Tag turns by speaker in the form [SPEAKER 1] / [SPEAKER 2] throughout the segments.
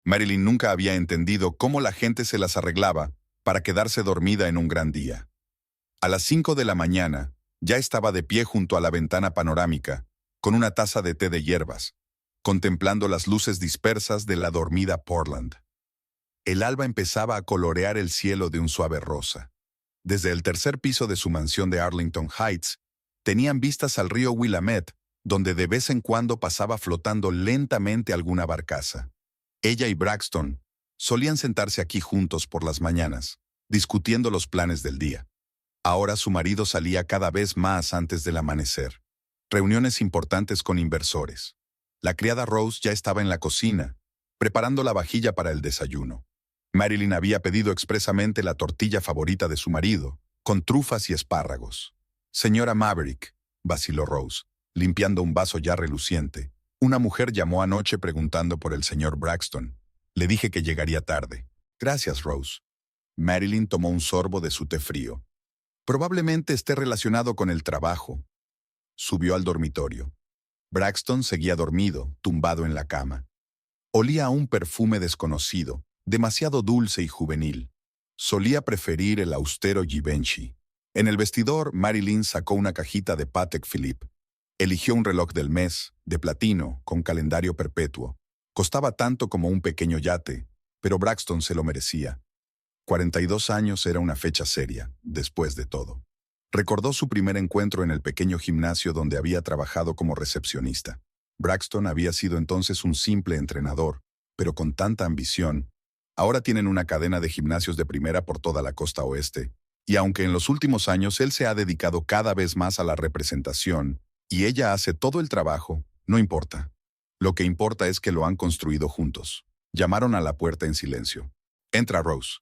[SPEAKER 1] Marilyn nunca había entendido cómo la gente se las arreglaba para quedarse dormida en un gran día. A las 5 de la mañana, ya estaba de pie junto a la ventana panorámica, con una taza de té de hierbas, contemplando las luces dispersas de la dormida Portland. El alba empezaba a colorear el cielo de un suave rosa. Desde el tercer piso de su mansión de Arlington Heights, tenían vistas al río Willamette, donde de vez en cuando pasaba flotando lentamente alguna barcaza. Ella y Braxton solían sentarse aquí juntos por las mañanas, discutiendo los planes del día. Ahora su marido salía cada vez más antes del amanecer. Reuniones importantes con inversores. La criada Rose ya estaba en la cocina, preparando la vajilla para el desayuno. Marilyn había pedido expresamente la tortilla favorita de su marido, con trufas y espárragos. «Señora Maverick», vaciló Rose, limpiando un vaso ya reluciente. «Una mujer llamó anoche preguntando por el señor Braxton. Le dije que llegaría tarde». «Gracias, Rose». Marilyn tomó un sorbo de su té frío. «Probablemente esté relacionado con el trabajo». Subió al dormitorio. Braxton seguía dormido, tumbado en la cama. Olía a un perfume desconocido, demasiado dulce y juvenil. Solía preferir el austero Givenchy. En el vestidor, Marilyn sacó una cajita de Patek Philippe. Eligió un reloj del mes, de platino, con calendario perpetuo. Costaba tanto como un pequeño yate, pero Braxton se lo merecía. 42 años era una fecha seria, después de todo. Recordó su primer encuentro en el pequeño gimnasio donde había trabajado como recepcionista. Braxton había sido entonces un simple entrenador, pero con tanta ambición. Ahora tienen una cadena de gimnasios de primera por toda la costa oeste, y aunque en los últimos años él se ha dedicado cada vez más a la representación, y ella hace todo el trabajo, no importa. Lo que importa es que lo han construido juntos. Llamaron a la puerta en silencio. «Entra, Rose».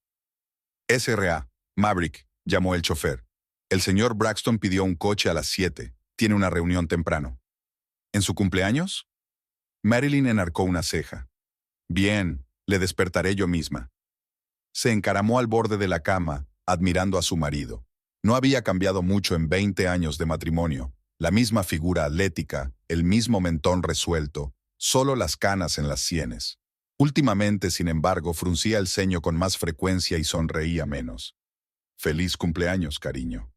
[SPEAKER 1] «SRA, Maverick», llamó el chofer. «El señor Braxton pidió un coche a las 7. Tiene una reunión temprano». «¿En su cumpleaños?» Marilyn enarcó una ceja. «Bien, le despertaré yo misma». Se encaramó al borde de la cama, admirando a su marido. No había cambiado mucho en 20 años de matrimonio. La misma figura atlética, el mismo mentón resuelto, solo las canas en las sienes. Últimamente, sin embargo, fruncía el ceño con más frecuencia y sonreía menos. «Feliz cumpleaños, cariño».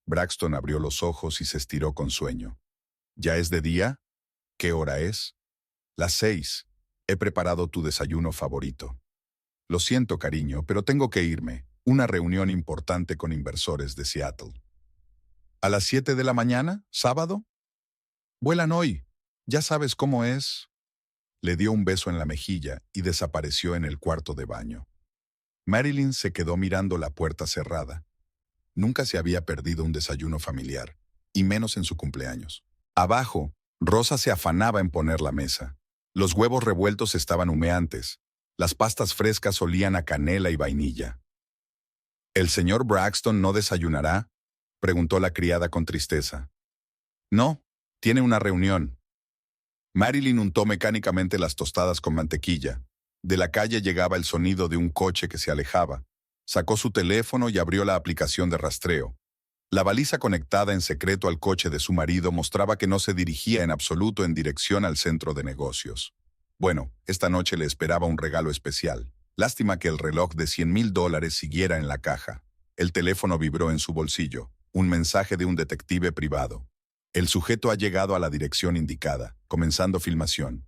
[SPEAKER 1] Braxton abrió los ojos y se estiró con sueño. «¿Ya es de día? ¿Qué hora es?» «Las 6. He preparado tu desayuno favorito». «Lo siento, cariño, pero tengo que irme. Una reunión importante con inversores de Seattle». «¿A las 7 de la mañana? ¿Sábado?» «Vuelan hoy. Ya sabes cómo es». Le dio un beso en la mejilla y desapareció en el cuarto de baño. Marilyn se quedó mirando la puerta cerrada. Nunca se había perdido un desayuno familiar, y menos en su cumpleaños. Abajo, Rosa se afanaba en poner la mesa. Los huevos revueltos estaban humeantes. Las pastas frescas olían a canela y vainilla. «¿El señor Braxton no desayunará?», preguntó la criada con tristeza. «No, tiene una reunión». Marilyn untó mecánicamente las tostadas con mantequilla. De la calle llegaba el sonido de un coche que se alejaba. Sacó su teléfono y abrió la aplicación de rastreo. La baliza conectada en secreto al coche de su marido mostraba que no se dirigía en absoluto en dirección al centro de negocios. Bueno, esta noche le esperaba un regalo especial. Lástima que el reloj de $100,000 siguiera en la caja. El teléfono vibró en su bolsillo. Un mensaje de un detective privado. «El sujeto ha llegado a la dirección indicada, comenzando filmación».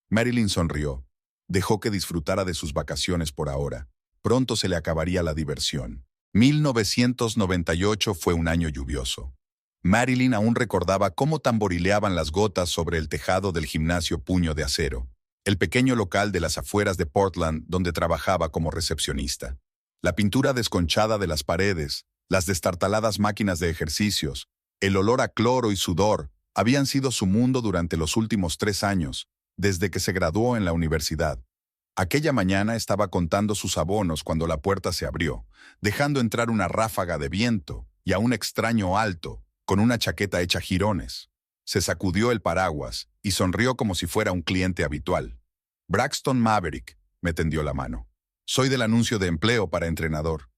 [SPEAKER 1] Marilyn sonrió. Dejó que disfrutara de sus vacaciones por ahora. Pronto se le acabaría la diversión. 1998 fue un año lluvioso. Marilyn aún recordaba cómo tamborileaban las gotas sobre el tejado del gimnasio Puño de Acero, el pequeño local de las afueras de Portland donde trabajaba como recepcionista. La pintura desconchada de las paredes, las destartaladas máquinas de ejercicios, el olor a cloro y sudor habían sido su mundo durante los últimos 3 años, desde que se graduó en la universidad. Aquella mañana estaba contando sus abonos cuando la puerta se abrió, dejando entrar una ráfaga de viento y a un extraño alto, con una chaqueta hecha jirones. Se sacudió el paraguas y sonrió como si fuera un cliente habitual. «Braxton Maverick», me tendió la mano. «Soy del anuncio de empleo para entrenador».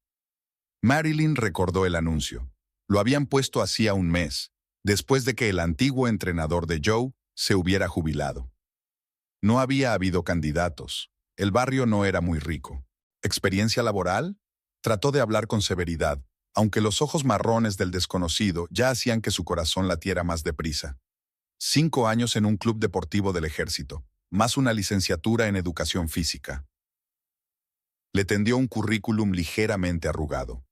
[SPEAKER 1] Marilyn recordó el anuncio. Lo habían puesto hacía un mes, después de que el antiguo entrenador de Joe se hubiera jubilado. No había habido candidatos. El barrio no era muy rico. ¿Experiencia laboral? Trató de hablar con severidad, aunque los ojos marrones del desconocido ya hacían que su corazón latiera más deprisa. 5 años en un club deportivo del ejército, más una licenciatura en educación física. Le tendió un currículum ligeramente arrugado.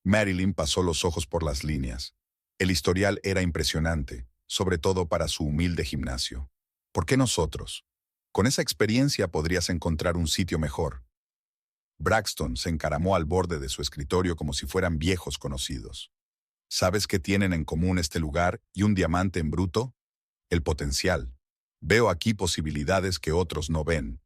[SPEAKER 1] Marilyn pasó los ojos por las líneas. El historial era impresionante, sobre todo para su humilde gimnasio. ¿Por qué nosotros? Con esa experiencia podrías encontrar un sitio mejor. Braxton se encaramó al borde de su escritorio como si fueran viejos conocidos. ¿Sabes qué tienen en común este lugar y un diamante en bruto? El potencial. Veo aquí posibilidades que otros no ven.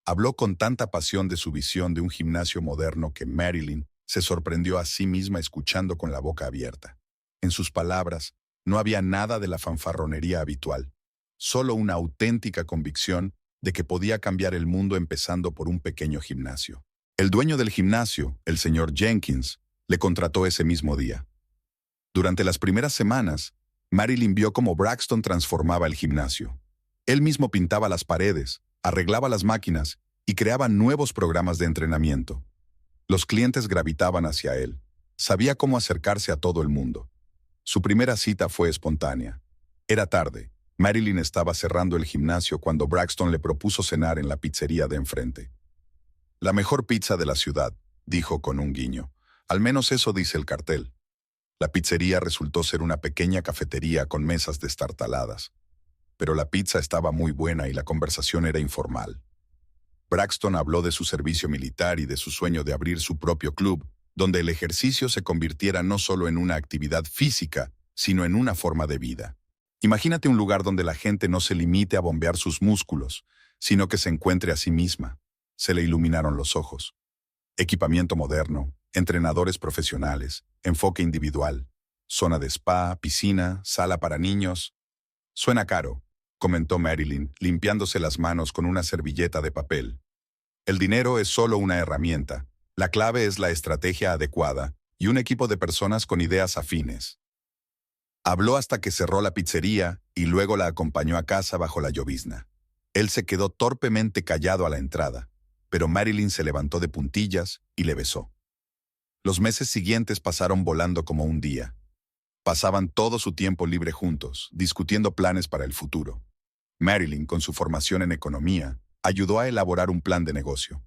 [SPEAKER 1] Habló con tanta pasión de su visión de un gimnasio moderno que Marilyn se sorprendió a sí misma escuchando con la boca abierta. En sus palabras, no había nada de la fanfarronería habitual, solo una auténtica convicción de que podía cambiar el mundo empezando por un pequeño gimnasio. El dueño del gimnasio, el señor Jenkins, le contrató ese mismo día. Durante las primeras semanas, Marilyn vio cómo Braxton transformaba el gimnasio. Él mismo pintaba las paredes, arreglaba las máquinas y creaba nuevos programas de entrenamiento. Los clientes gravitaban hacia él. Sabía cómo acercarse a todo el mundo. Su primera cita fue espontánea. Era tarde. Marilyn estaba cerrando el gimnasio cuando Braxton le propuso cenar en la pizzería de enfrente. La mejor pizza de la ciudad, dijo con un guiño. Al menos eso dice el cartel. La pizzería resultó ser una pequeña cafetería con mesas destartaladas. Pero la pizza estaba muy buena y la conversación era informal. Braxton habló de su servicio militar y de su sueño de abrir su propio club, donde el ejercicio se convirtiera no solo en una actividad física, sino en una forma de vida. Imagínate un lugar donde la gente no se limite a bombear sus músculos, sino que se encuentre a sí misma. Se le iluminaron los ojos. Equipamiento moderno, entrenadores profesionales, enfoque individual, zona de spa, piscina, sala para niños. Suena caro, comentó Marilyn, limpiándose las manos con una servilleta de papel. El dinero es solo una herramienta. La clave es la estrategia adecuada y un equipo de personas con ideas afines. Habló hasta que cerró la pizzería y luego la acompañó a casa bajo la llovizna. Él se quedó torpemente callado a la entrada, pero Marilyn se levantó de puntillas y le besó. Los meses siguientes pasaron volando como un día. Pasaban todo su tiempo libre juntos, discutiendo planes para el futuro. Marilyn, con su formación en economía, ayudó a elaborar un plan de negocio.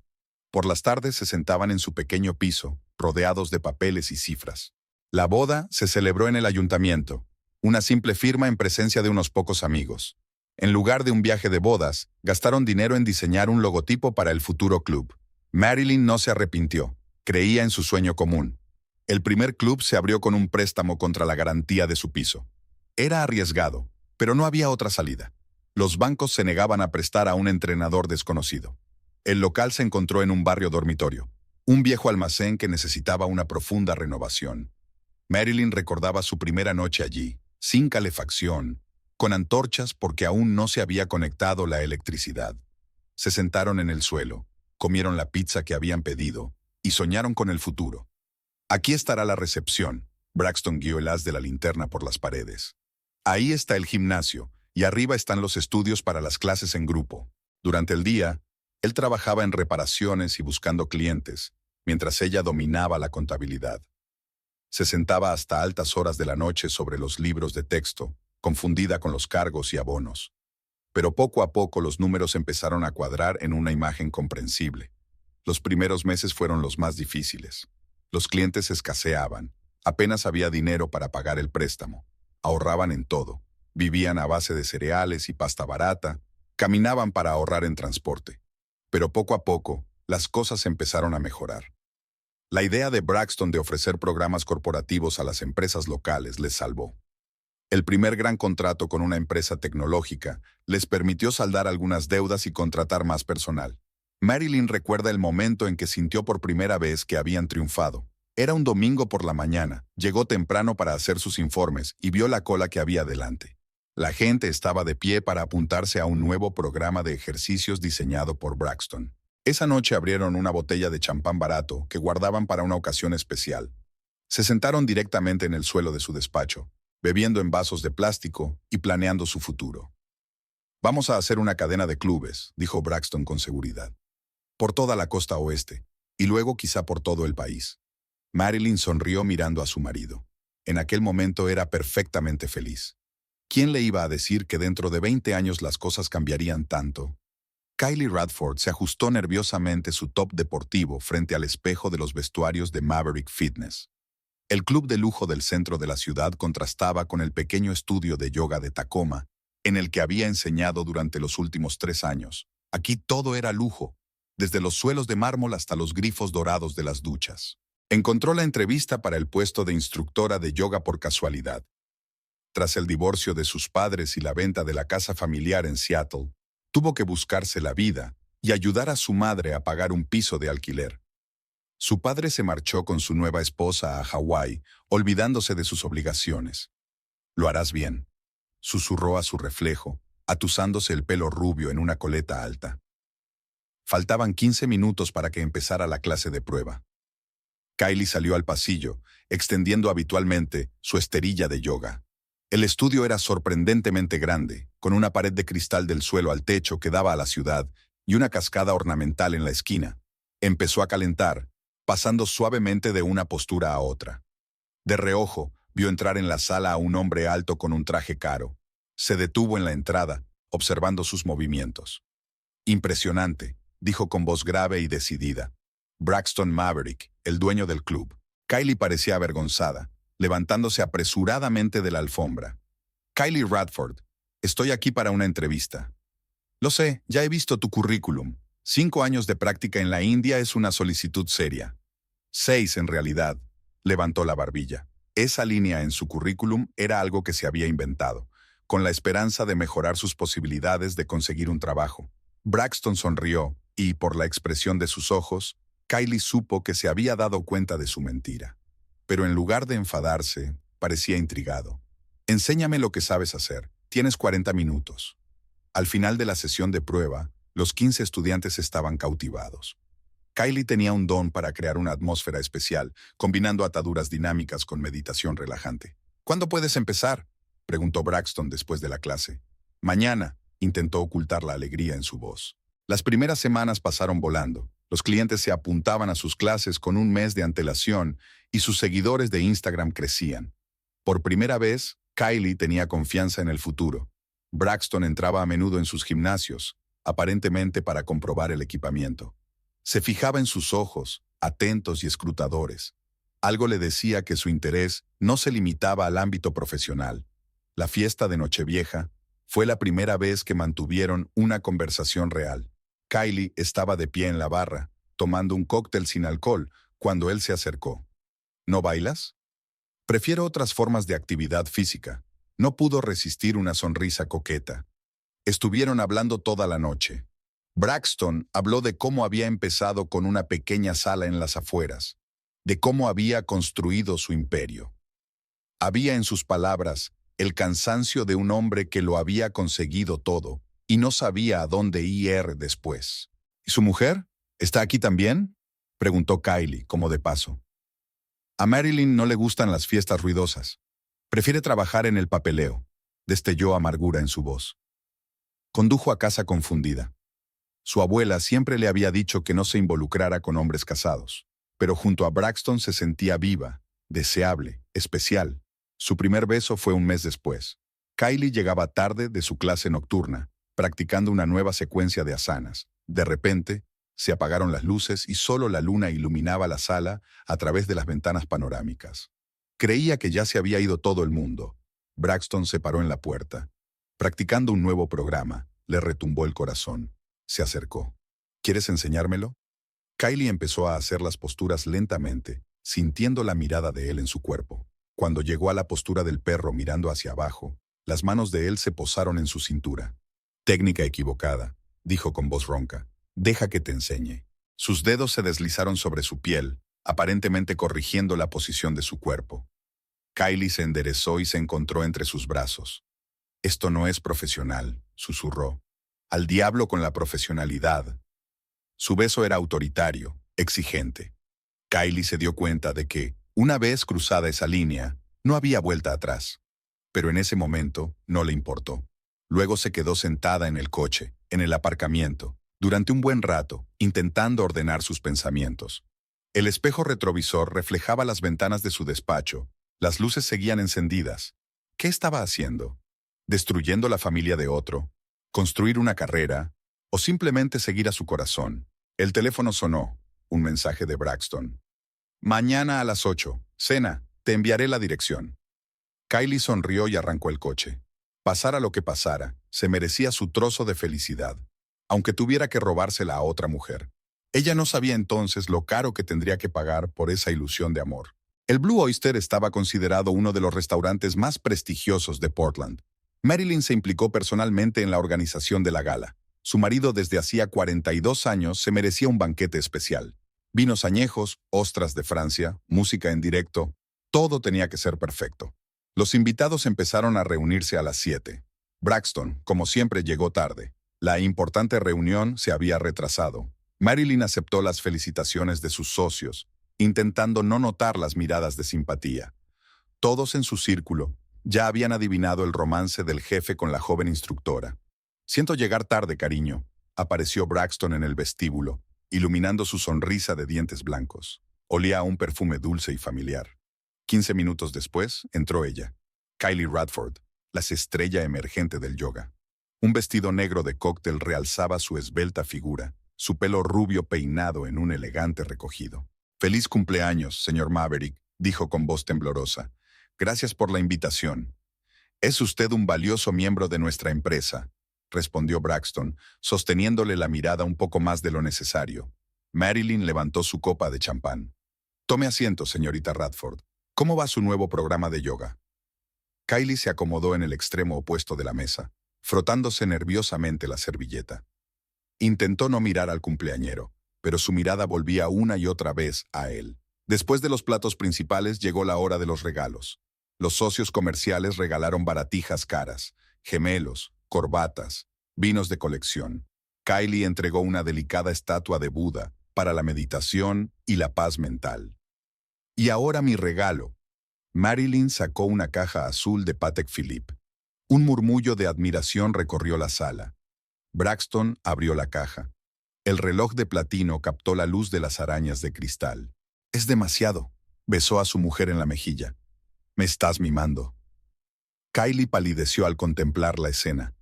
[SPEAKER 1] Por las tardes se sentaban en su pequeño piso, rodeados de papeles y cifras. La boda se celebró en el ayuntamiento, una simple firma en presencia de unos pocos amigos. En lugar de un viaje de bodas, gastaron dinero en diseñar un logotipo para el futuro club. Marilyn no se arrepintió, creía en su sueño común. El primer club se abrió con un préstamo contra la garantía de su piso. Era arriesgado, pero no había otra salida. Los bancos se negaban a prestar a un entrenador desconocido. El local se encontró en un barrio dormitorio, un viejo almacén que necesitaba una profunda renovación. Marilyn recordaba su primera noche allí, sin calefacción, con antorchas porque aún no se había conectado la electricidad. Se sentaron en el suelo, comieron la pizza que habían pedido y soñaron con el futuro. Aquí estará la recepción. Braxton guió el haz de la linterna por las paredes. Ahí está el gimnasio, y arriba están los estudios para las clases en grupo. Durante el día, él trabajaba en reparaciones y buscando clientes, mientras ella dominaba la contabilidad. Se sentaba hasta altas horas de la noche sobre los libros de texto, confundida con los cargos y abonos. Pero poco a poco los números empezaron a cuadrar en una imagen comprensible. Los primeros meses fueron los más difíciles. Los clientes escaseaban. Apenas había dinero para pagar el préstamo. Ahorraban en todo. Vivían a base de cereales y pasta barata. Caminaban para ahorrar en transporte. Pero poco a poco, las cosas empezaron a mejorar. La idea de Braxton de ofrecer programas corporativos a las empresas locales les salvó. El primer gran contrato con una empresa tecnológica les permitió saldar algunas deudas y contratar más personal. Marilyn recuerda el momento en que sintió por primera vez que habían triunfado. Era un domingo por la mañana, llegó temprano para hacer sus informes y vio la cola que había delante. La gente estaba de pie para apuntarse a un nuevo programa de ejercicios diseñado por Braxton. Esa noche abrieron una botella de champán barato que guardaban para una ocasión especial. Se sentaron directamente en el suelo de su despacho, bebiendo en vasos de plástico y planeando su futuro. «Vamos a hacer una cadena de clubes», dijo Braxton con seguridad. por toda la costa oeste, y luego quizá por todo el país. Marilyn sonrió mirando a su marido. En aquel momento era perfectamente feliz. ¿Quién le iba a decir que dentro de 20 años las cosas cambiarían tanto? Kylie Radford se ajustó nerviosamente su top deportivo frente al espejo de los vestuarios de Maverick Fitness. El club de lujo del centro de la ciudad contrastaba con el pequeño estudio de yoga de Tacoma, en el que había enseñado durante los últimos 3 años. Aquí todo era lujo, desde los suelos de mármol hasta los grifos dorados de las duchas. Encontró la entrevista para el puesto de instructora de yoga por casualidad. Tras el divorcio de sus padres y la venta de la casa familiar en Seattle, tuvo que buscarse la vida y ayudar a su madre a pagar un piso de alquiler. Su padre se marchó con su nueva esposa a Hawái, olvidándose de sus obligaciones. «Lo harás bien», susurró a su reflejo, atusándose el pelo rubio en una coleta alta. Faltaban 15 minutos para que empezara la clase de prueba. Kylie salió al pasillo, extendiendo habitualmente su esterilla de yoga. El estudio era sorprendentemente grande, con una pared de cristal del suelo al techo que daba a la ciudad y una cascada ornamental en la esquina. Empezó a calentar, pasando suavemente de una postura a otra. De reojo, vio entrar en la sala a un hombre alto con un traje caro. Se detuvo en la entrada, observando sus movimientos. «Impresionante», dijo con voz grave y decidida. Braxton Maverick, el dueño del club. Kylie parecía avergonzada, levantándose apresuradamente de la alfombra. «Kylie Radford, estoy aquí para una entrevista». «Lo sé, ya he visto tu currículum. 5 años de práctica en la India es una solicitud seria». «6 en realidad», levantó la barbilla. Esa línea en su currículum era algo que se había inventado, con la esperanza de mejorar sus posibilidades de conseguir un trabajo. Braxton sonrió, y por la expresión de sus ojos, Kylie supo que se había dado cuenta de su mentira. Pero en lugar de enfadarse, parecía intrigado. «Enséñame lo que sabes hacer. Tienes 40 minutos». Al final de la sesión de prueba, los 15 estudiantes estaban cautivados. Kylie tenía un don para crear una atmósfera especial, combinando ataduras dinámicas con meditación relajante. «¿Cuándo puedes empezar?», preguntó Braxton después de la clase. «Mañana», intentó ocultar la alegría en su voz. Las primeras semanas pasaron volando. Los clientes se apuntaban a sus clases con un mes de antelación y sus seguidores de Instagram crecían. Por primera vez, Kylie tenía confianza en el futuro. Braxton entraba a menudo en sus gimnasios, aparentemente para comprobar el equipamiento. Se fijaba en sus ojos, atentos y escrutadores. Algo le decía que su interés no se limitaba al ámbito profesional. La fiesta de Nochevieja fue la primera vez que mantuvieron una conversación real. Kylie estaba de pie en la barra, tomando un cóctel sin alcohol, cuando él se acercó. «¿No bailas?». «Prefiero otras formas de actividad física». No pudo resistir una sonrisa coqueta. Estuvieron hablando toda la noche. Braxton habló de cómo había empezado con una pequeña sala en las afueras, de cómo había construido su imperio. Había en sus palabras el cansancio de un hombre que lo había conseguido todo y no sabía a dónde ir después. «¿Y su mujer? ¿Está aquí también?», preguntó Kylie, como de paso. «A Marilyn no le gustan las fiestas ruidosas. Prefiere trabajar en el papeleo», destelló amargura en su voz. Condujo a casa confundida. Su abuela siempre le había dicho que no se involucrara con hombres casados, pero junto a Braxton se sentía viva, deseable, especial. Su primer beso fue un mes después. Kylie llegaba tarde de su clase nocturna, practicando una nueva secuencia de asanas. De repente, se apagaron las luces y solo la luna iluminaba la sala a través de las ventanas panorámicas. Creía que ya se había ido todo el mundo. Braxton se paró en la puerta. Practicando un nuevo programa, le retumbó el corazón. Se acercó. «¿Quieres enseñármelo?». Kylie empezó a hacer las posturas lentamente, sintiendo la mirada de él en su cuerpo. Cuando llegó a la postura del perro mirando hacia abajo, las manos de él se posaron en su cintura. «Técnica equivocada», dijo con voz ronca. «Deja que te enseñe». Sus dedos se deslizaron sobre su piel, aparentemente corrigiendo la posición de su cuerpo. Kylie se enderezó y se encontró entre sus brazos. «Esto no es profesional», susurró. «Al diablo con la profesionalidad». Su beso era autoritario, exigente. Kylie se dio cuenta de que, una vez cruzada esa línea, no había vuelta atrás. Pero en ese momento no le importó. Luego se quedó sentada en el coche, en el aparcamiento, durante un buen rato, intentando ordenar sus pensamientos. El espejo retrovisor reflejaba las ventanas de su despacho. Las luces seguían encendidas. ¿Qué estaba haciendo? ¿Destruyendo la familia de otro? ¿Construir una carrera? ¿O simplemente seguir a su corazón? El teléfono sonó. Un mensaje de Braxton. Mañana a las 8. Cena. Te enviaré la dirección. Kylie sonrió y arrancó el coche. Pasara lo que pasara, se merecía su trozo de felicidad, aunque tuviera que robársela a otra mujer. Ella no sabía entonces lo caro que tendría que pagar por esa ilusión de amor. El Blue Oyster estaba considerado uno de los restaurantes más prestigiosos de Portland. Marilyn se implicó personalmente en la organización de la gala. Su marido desde hacía 42 años se merecía un banquete especial. Vinos añejos, ostras de Francia, música en directo, todo tenía que ser perfecto. Los invitados empezaron a reunirse a las 7. Braxton, como siempre, llegó tarde. La importante reunión se había retrasado. Marilyn aceptó las felicitaciones de sus socios, intentando no notar las miradas de simpatía. Todos en su círculo ya habían adivinado el romance del jefe con la joven instructora. «Siento llegar tarde, cariño», apareció Braxton en el vestíbulo, iluminando su sonrisa de dientes blancos. Olía a un perfume dulce y familiar. 15 minutos después, entró ella, Kylie Radford, la estrella emergente del yoga. Un vestido negro de cóctel realzaba su esbelta figura, su pelo rubio peinado en un elegante recogido. «Feliz cumpleaños, señor Maverick», dijo con voz temblorosa. «Gracias por la invitación». «Es usted un valioso miembro de nuestra empresa», respondió Braxton, sosteniéndole la mirada un poco más de lo necesario. Marilyn levantó su copa de champán. «Tome asiento, señorita Radford. ¿Cómo va su nuevo programa de yoga?» Kylie se acomodó en el extremo opuesto de la mesa, frotándose nerviosamente la servilleta. Intentó no mirar al cumpleañero, pero su mirada volvía una y otra vez a él. Después de los platos principales llegó la hora de los regalos. Los socios comerciales regalaron baratijas caras, gemelos, corbatas, vinos de colección. Kylie entregó una delicada estatua de Buda para la meditación y la paz mental. «Y ahora mi regalo». Marilyn sacó una caja azul de Patek Philippe. Un murmullo de admiración recorrió la sala. Braxton abrió la caja. El reloj de platino captó la luz de las arañas de cristal. «Es demasiado», besó a su mujer en la mejilla. «Me estás mimando». Kylie palideció al contemplar la escena.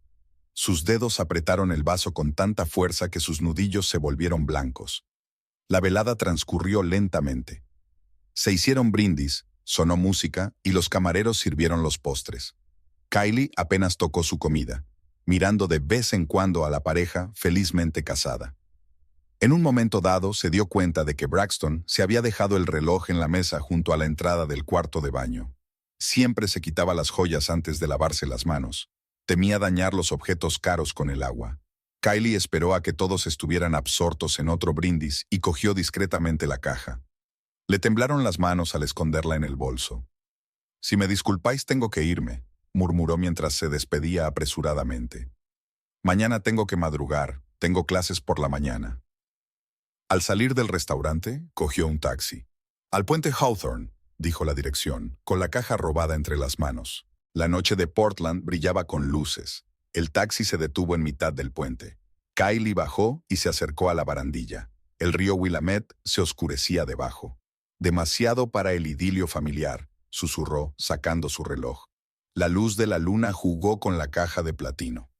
[SPEAKER 1] Sus dedos apretaron el vaso con tanta fuerza que sus nudillos se volvieron blancos. La velada transcurrió lentamente. Se hicieron brindis, sonó música y los camareros sirvieron los postres. Kylie apenas tocó su comida, mirando de vez en cuando a la pareja felizmente casada. En un momento dado se dio cuenta de que Braxton se había dejado el reloj en la mesa junto a la entrada del cuarto de baño. Siempre se quitaba las joyas antes de lavarse las manos. Temía dañar los objetos caros con el agua. Kylie esperó a que todos estuvieran absortos en otro brindis y cogió discretamente la caja. Le temblaron las manos al esconderla en el bolso. «Si me disculpáis, tengo que irme», murmuró mientras se despedía apresuradamente. «Mañana tengo que madrugar, tengo clases por la mañana». Al salir del restaurante, cogió un taxi. «Al puente Hawthorne», dijo la dirección, con la caja robada entre las manos. La noche de Portland brillaba con luces. El taxi se detuvo en mitad del puente. Kylie bajó y se acercó a la barandilla. El río Willamette se oscurecía debajo. «Demasiado para el idilio familiar», susurró, sacando su reloj. La luz de la luna jugó con la caja de platino.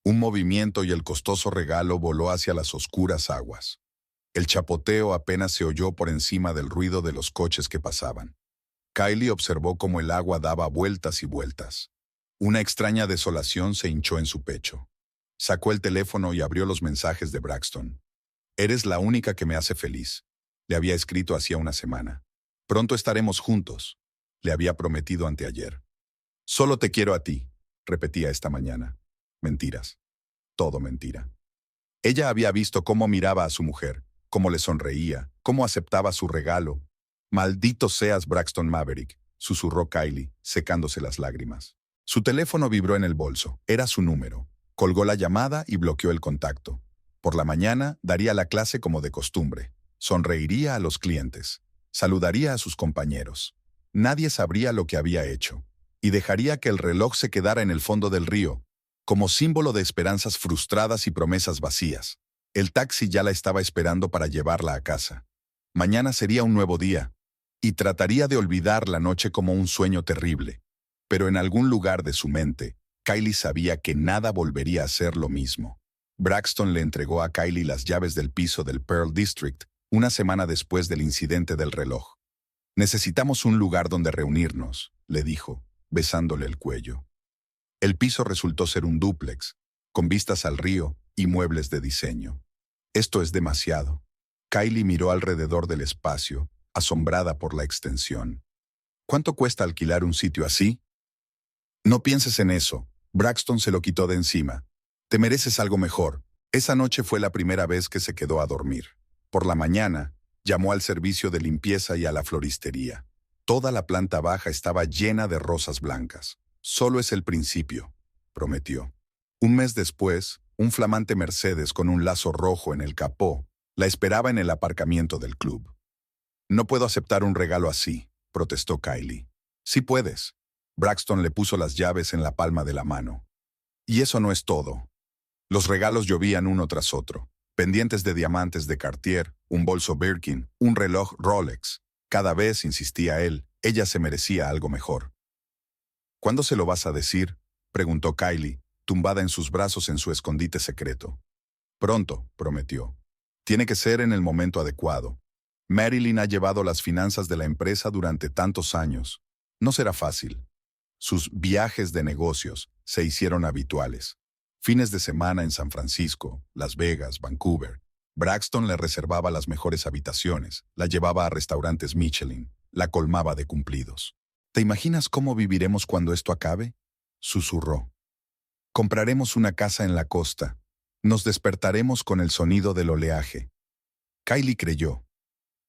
[SPEAKER 1] Un movimiento y el costoso regalo voló hacia las oscuras aguas. El chapoteo apenas se oyó por encima del ruido de los coches que pasaban. Kylie observó cómo el agua daba vueltas y vueltas. Una extraña desolación se hinchó en su pecho. Sacó el teléfono y abrió los mensajes de Braxton. «Eres la única que me hace feliz», le había escrito hacía una semana. «Pronto estaremos juntos», le había prometido anteayer. «Solo te quiero a ti», repetía esta mañana. Mentiras. Todo mentira. Ella había visto cómo miraba a su mujer, cómo le sonreía, cómo aceptaba su regalo. «Maldito seas, Braxton Maverick», susurró Kylie, secándose las lágrimas. Su teléfono vibró en el bolso. Era su número. Colgó la llamada y bloqueó el contacto. Por la mañana daría la clase como de costumbre. Sonreiría a los clientes. Saludaría a sus compañeros. Nadie sabría lo que había hecho. Y dejaría que el reloj se quedara en el fondo del río, como símbolo de esperanzas frustradas y promesas vacías. El taxi ya la estaba esperando para llevarla a casa. Mañana sería un nuevo día, y trataría de olvidar la noche como un sueño terrible. Pero en algún lugar de su mente, Kylie sabía que nada volvería a ser lo mismo. Braxton le entregó a Kylie las llaves del piso del Pearl District una semana después del incidente del reloj. «Necesitamos un lugar donde reunirnos», le dijo, besándole el cuello. El piso resultó ser un dúplex, con vistas al río y muebles de diseño. «Esto es demasiado». Kylie miró alrededor del espacio, asombrada por la extensión. «¿Cuánto cuesta alquilar un sitio así?» «No pienses en eso», Braxton se lo quitó de encima. «Te mereces algo mejor». Esa noche fue la primera vez que se quedó a dormir. Por la mañana, llamó al servicio de limpieza y a la floristería. Toda la planta baja estaba llena de rosas blancas. «Solo es el principio», prometió. Un mes después, un flamante Mercedes con un lazo rojo en el capó la esperaba en el aparcamiento del club. «No puedo aceptar un regalo así», protestó Kylie. «Sí puedes». Braxton le puso las llaves en la palma de la mano. «Y eso no es todo». Los regalos llovían uno tras otro. Pendientes de diamantes de Cartier, un bolso Birkin, un reloj Rolex. Cada vez, insistía él, ella se merecía algo mejor. «¿Cuándo se lo vas a decir?», preguntó Kylie, tumbada en sus brazos en su escondite secreto. «Pronto», prometió. «Tiene que ser en el momento adecuado. Marilyn ha llevado las finanzas de la empresa durante tantos años. No será fácil». Sus viajes de negocios se hicieron habituales. Fines de semana en San Francisco, Las Vegas, Vancouver. Braxton le reservaba las mejores habitaciones, la llevaba a restaurantes Michelin, la colmaba de cumplidos. «¿Te imaginas cómo viviremos cuando esto acabe?», susurró. «Compraremos una casa en la costa. Nos despertaremos con el sonido del oleaje». Kylie creyó.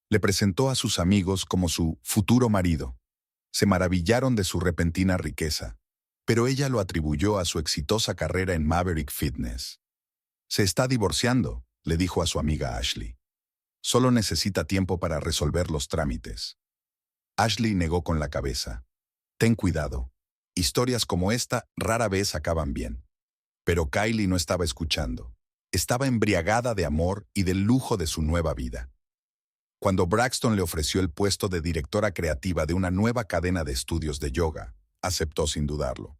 [SPEAKER 1] Le presentó a sus amigos como su futuro marido. Se maravillaron de su repentina riqueza, pero ella lo atribuyó a su exitosa carrera en Maverick Fitness. «Se está divorciando», le dijo a su amiga Ashley. «Solo necesita tiempo para resolver los trámites». Ashley negó con la cabeza. «Ten cuidado. Historias como esta rara vez acaban bien». Pero Kylie no estaba escuchando. Estaba embriagada de amor y del lujo de su nueva vida. Cuando Braxton le ofreció el puesto de directora creativa de una nueva cadena de estudios de yoga, aceptó sin dudarlo.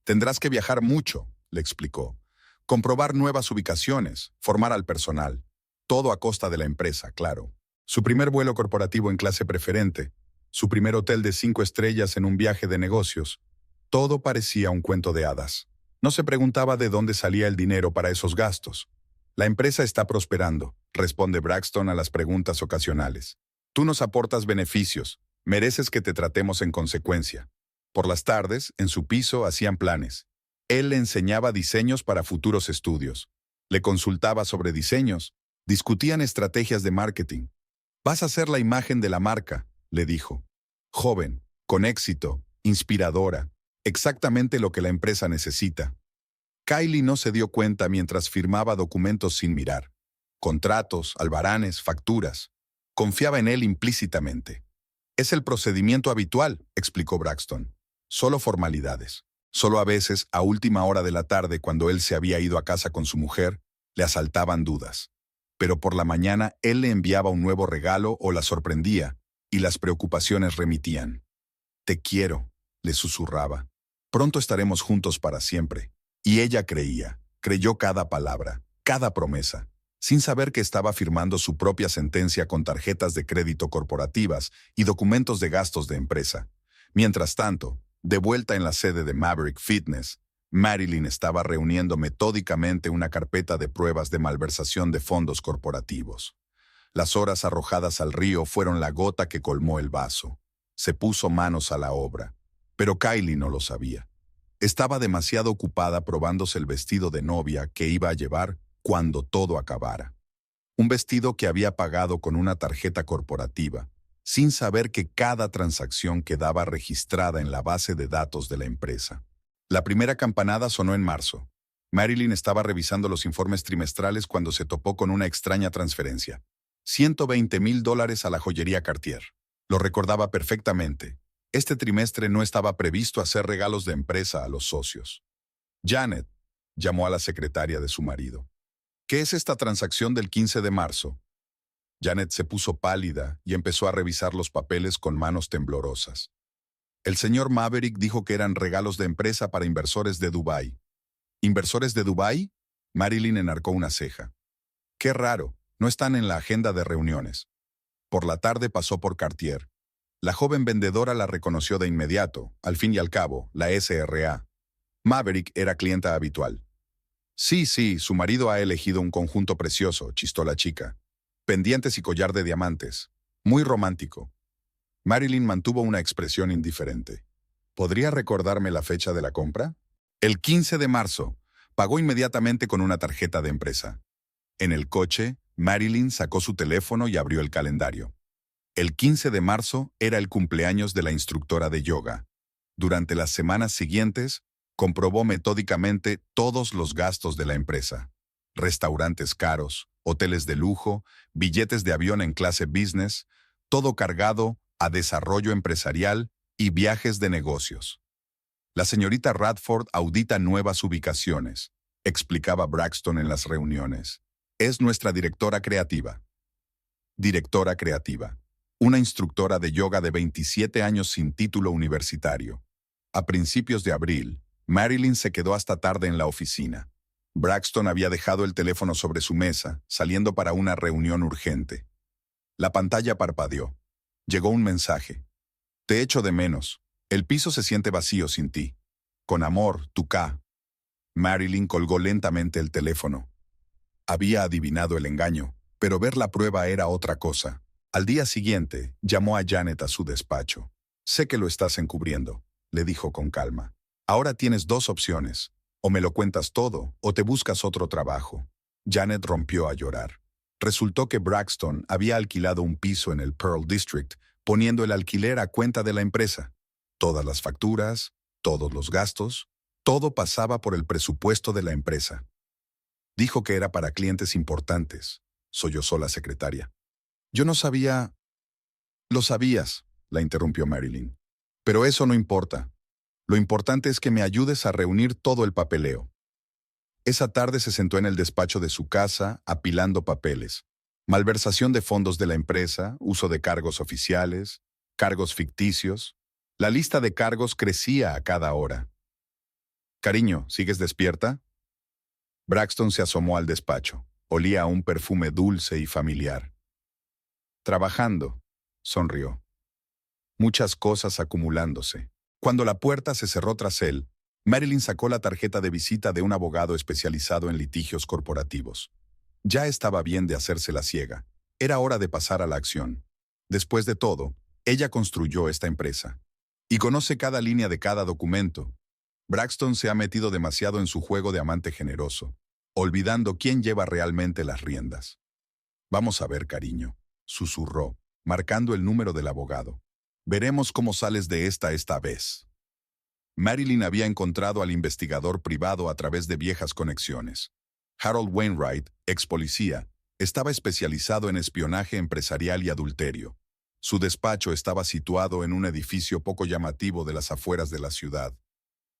[SPEAKER 1] «Tendrás que viajar mucho», le explicó. «Comprobar nuevas ubicaciones, formar al personal. Todo a costa de la empresa, claro». Su primer vuelo corporativo en clase preferente, su primer hotel de 5 estrellas en un viaje de negocios. Todo parecía un cuento de hadas. No se preguntaba de dónde salía el dinero para esos gastos. «La empresa está prosperando», responde Braxton a las preguntas ocasionales. «Tú nos aportas beneficios, mereces que te tratemos en consecuencia». Por las tardes, en su piso, hacían planes. Él le enseñaba diseños para futuros estudios. Le consultaba sobre diseños. Discutían estrategias de marketing. «Vas a ser la imagen de la marca», le dijo. «Joven, con éxito, inspiradora, exactamente lo que la empresa necesita». Kylie no se dio cuenta mientras firmaba documentos sin mirar. Contratos, albaranes, facturas. Confiaba en él implícitamente. «Es el procedimiento habitual», explicó Braxton. «Solo formalidades». Solo a veces, a última hora de la tarde, cuando él se había ido a casa con su mujer, le asaltaban dudas. Pero por la mañana él le enviaba un nuevo regalo o la sorprendía, y las preocupaciones remitían. «Te quiero», le susurraba. «Pronto estaremos juntos para siempre». Y ella creyó cada palabra, cada promesa, sin saber que estaba firmando su propia sentencia con tarjetas de crédito corporativas y documentos de gastos de empresa. Mientras tanto, de vuelta en la sede de Maverick Fitness, Marilyn estaba reuniendo metódicamente una carpeta de pruebas de malversación de fondos corporativos. Las horas arrojadas al río fueron la gota que colmó el vaso. Se puso manos a la obra, pero Kylie no lo sabía. Estaba demasiado ocupada probándose el vestido de novia que iba a llevar cuando todo acabara. Un vestido que había pagado con una tarjeta corporativa, sin saber que cada transacción quedaba registrada en la base de datos de la empresa. La primera campanada sonó en marzo. Marilyn estaba revisando los informes trimestrales cuando se topó con una extraña transferencia. $120,000 a la joyería Cartier. Lo recordaba perfectamente. Este trimestre no estaba previsto hacer regalos de empresa a los socios. «Janet», llamó a la secretaria de su marido. ¿Qué es esta transacción del 15 de marzo? Janet se puso pálida y empezó a revisar los papeles con manos temblorosas. El señor Maverick dijo que eran regalos de empresa para inversores de Dubái. ¿Inversores de Dubái? Marilyn enarcó una ceja. Qué raro, no están en la agenda de reuniones. Por la tarde pasó por Cartier. La joven vendedora la reconoció de inmediato, al fin y al cabo, la SRA. Maverick era clienta habitual. Sí, su marido ha elegido un conjunto precioso, chistó la chica. Pendientes y collar de diamantes. Muy romántico. Marilyn mantuvo una expresión indiferente. ¿Podría recordarme la fecha de la compra? El 15 de marzo. Pagó inmediatamente con una tarjeta de empresa. En el coche, Marilyn sacó su teléfono y abrió el calendario. El 15 de marzo era el cumpleaños de la instructora de yoga. Durante las semanas siguientes, comprobó metódicamente todos los gastos de la empresa. Restaurantes caros, hoteles de lujo, billetes de avión en clase business, todo cargado a desarrollo empresarial y viajes de negocios. La señorita Radford audita nuevas ubicaciones, explicaba Braxton en las reuniones. Es nuestra directora creativa. Directora creativa. Una instructora de yoga de 27 años sin título universitario. A principios de abril, Marilyn se quedó hasta tarde en la oficina. Braxton había dejado el teléfono sobre su mesa, saliendo para una reunión urgente. La pantalla parpadeó. Llegó un mensaje. Te echo de menos. El piso se siente vacío sin ti. Con amor, tu K. Marilyn colgó lentamente el teléfono. Había adivinado el engaño, pero ver la prueba era otra cosa. Al día siguiente, llamó a Janet a su despacho. Sé que lo estás encubriendo, le dijo con calma. Ahora tienes dos opciones. O me lo cuentas todo, o te buscas otro trabajo. Janet rompió a llorar. Resultó que Braxton había alquilado un piso en el Pearl District, poniendo el alquiler a cuenta de la empresa. Todas las facturas, todos los gastos, todo pasaba por el presupuesto de la empresa. Dijo que era para clientes importantes, sollozó la secretaria. Yo no sabía... Lo sabías, la interrumpió Marilyn. Pero eso no importa. Lo importante es que me ayudes a reunir todo el papeleo. Esa tarde se sentó en el despacho de su casa, apilando papeles. Malversación de fondos de la empresa, uso de cargos oficiales, cargos ficticios. La lista de cargos crecía a cada hora. Cariño, ¿sigues despierta? Braxton se asomó al despacho. Olía a un perfume dulce y familiar. Trabajando, sonrió. Muchas cosas acumulándose. Cuando la puerta se cerró tras él, Marilyn sacó la tarjeta de visita de un abogado especializado en litigios corporativos. Ya estaba bien de hacerse la ciega. Era hora de pasar a la acción. Después de todo, ella construyó esta empresa. Y conoce cada línea de cada documento. Braxton se ha metido demasiado en su juego de amante generoso, olvidando quién lleva realmente las riendas. Vamos a ver, cariño, susurró, marcando el número del abogado. Veremos cómo sales de esta vez. Marilyn había encontrado al investigador privado a través de viejas conexiones. Harold Wainwright, ex policía, estaba especializado en espionaje empresarial y adulterio. Su despacho estaba situado en un edificio poco llamativo de las afueras de la ciudad.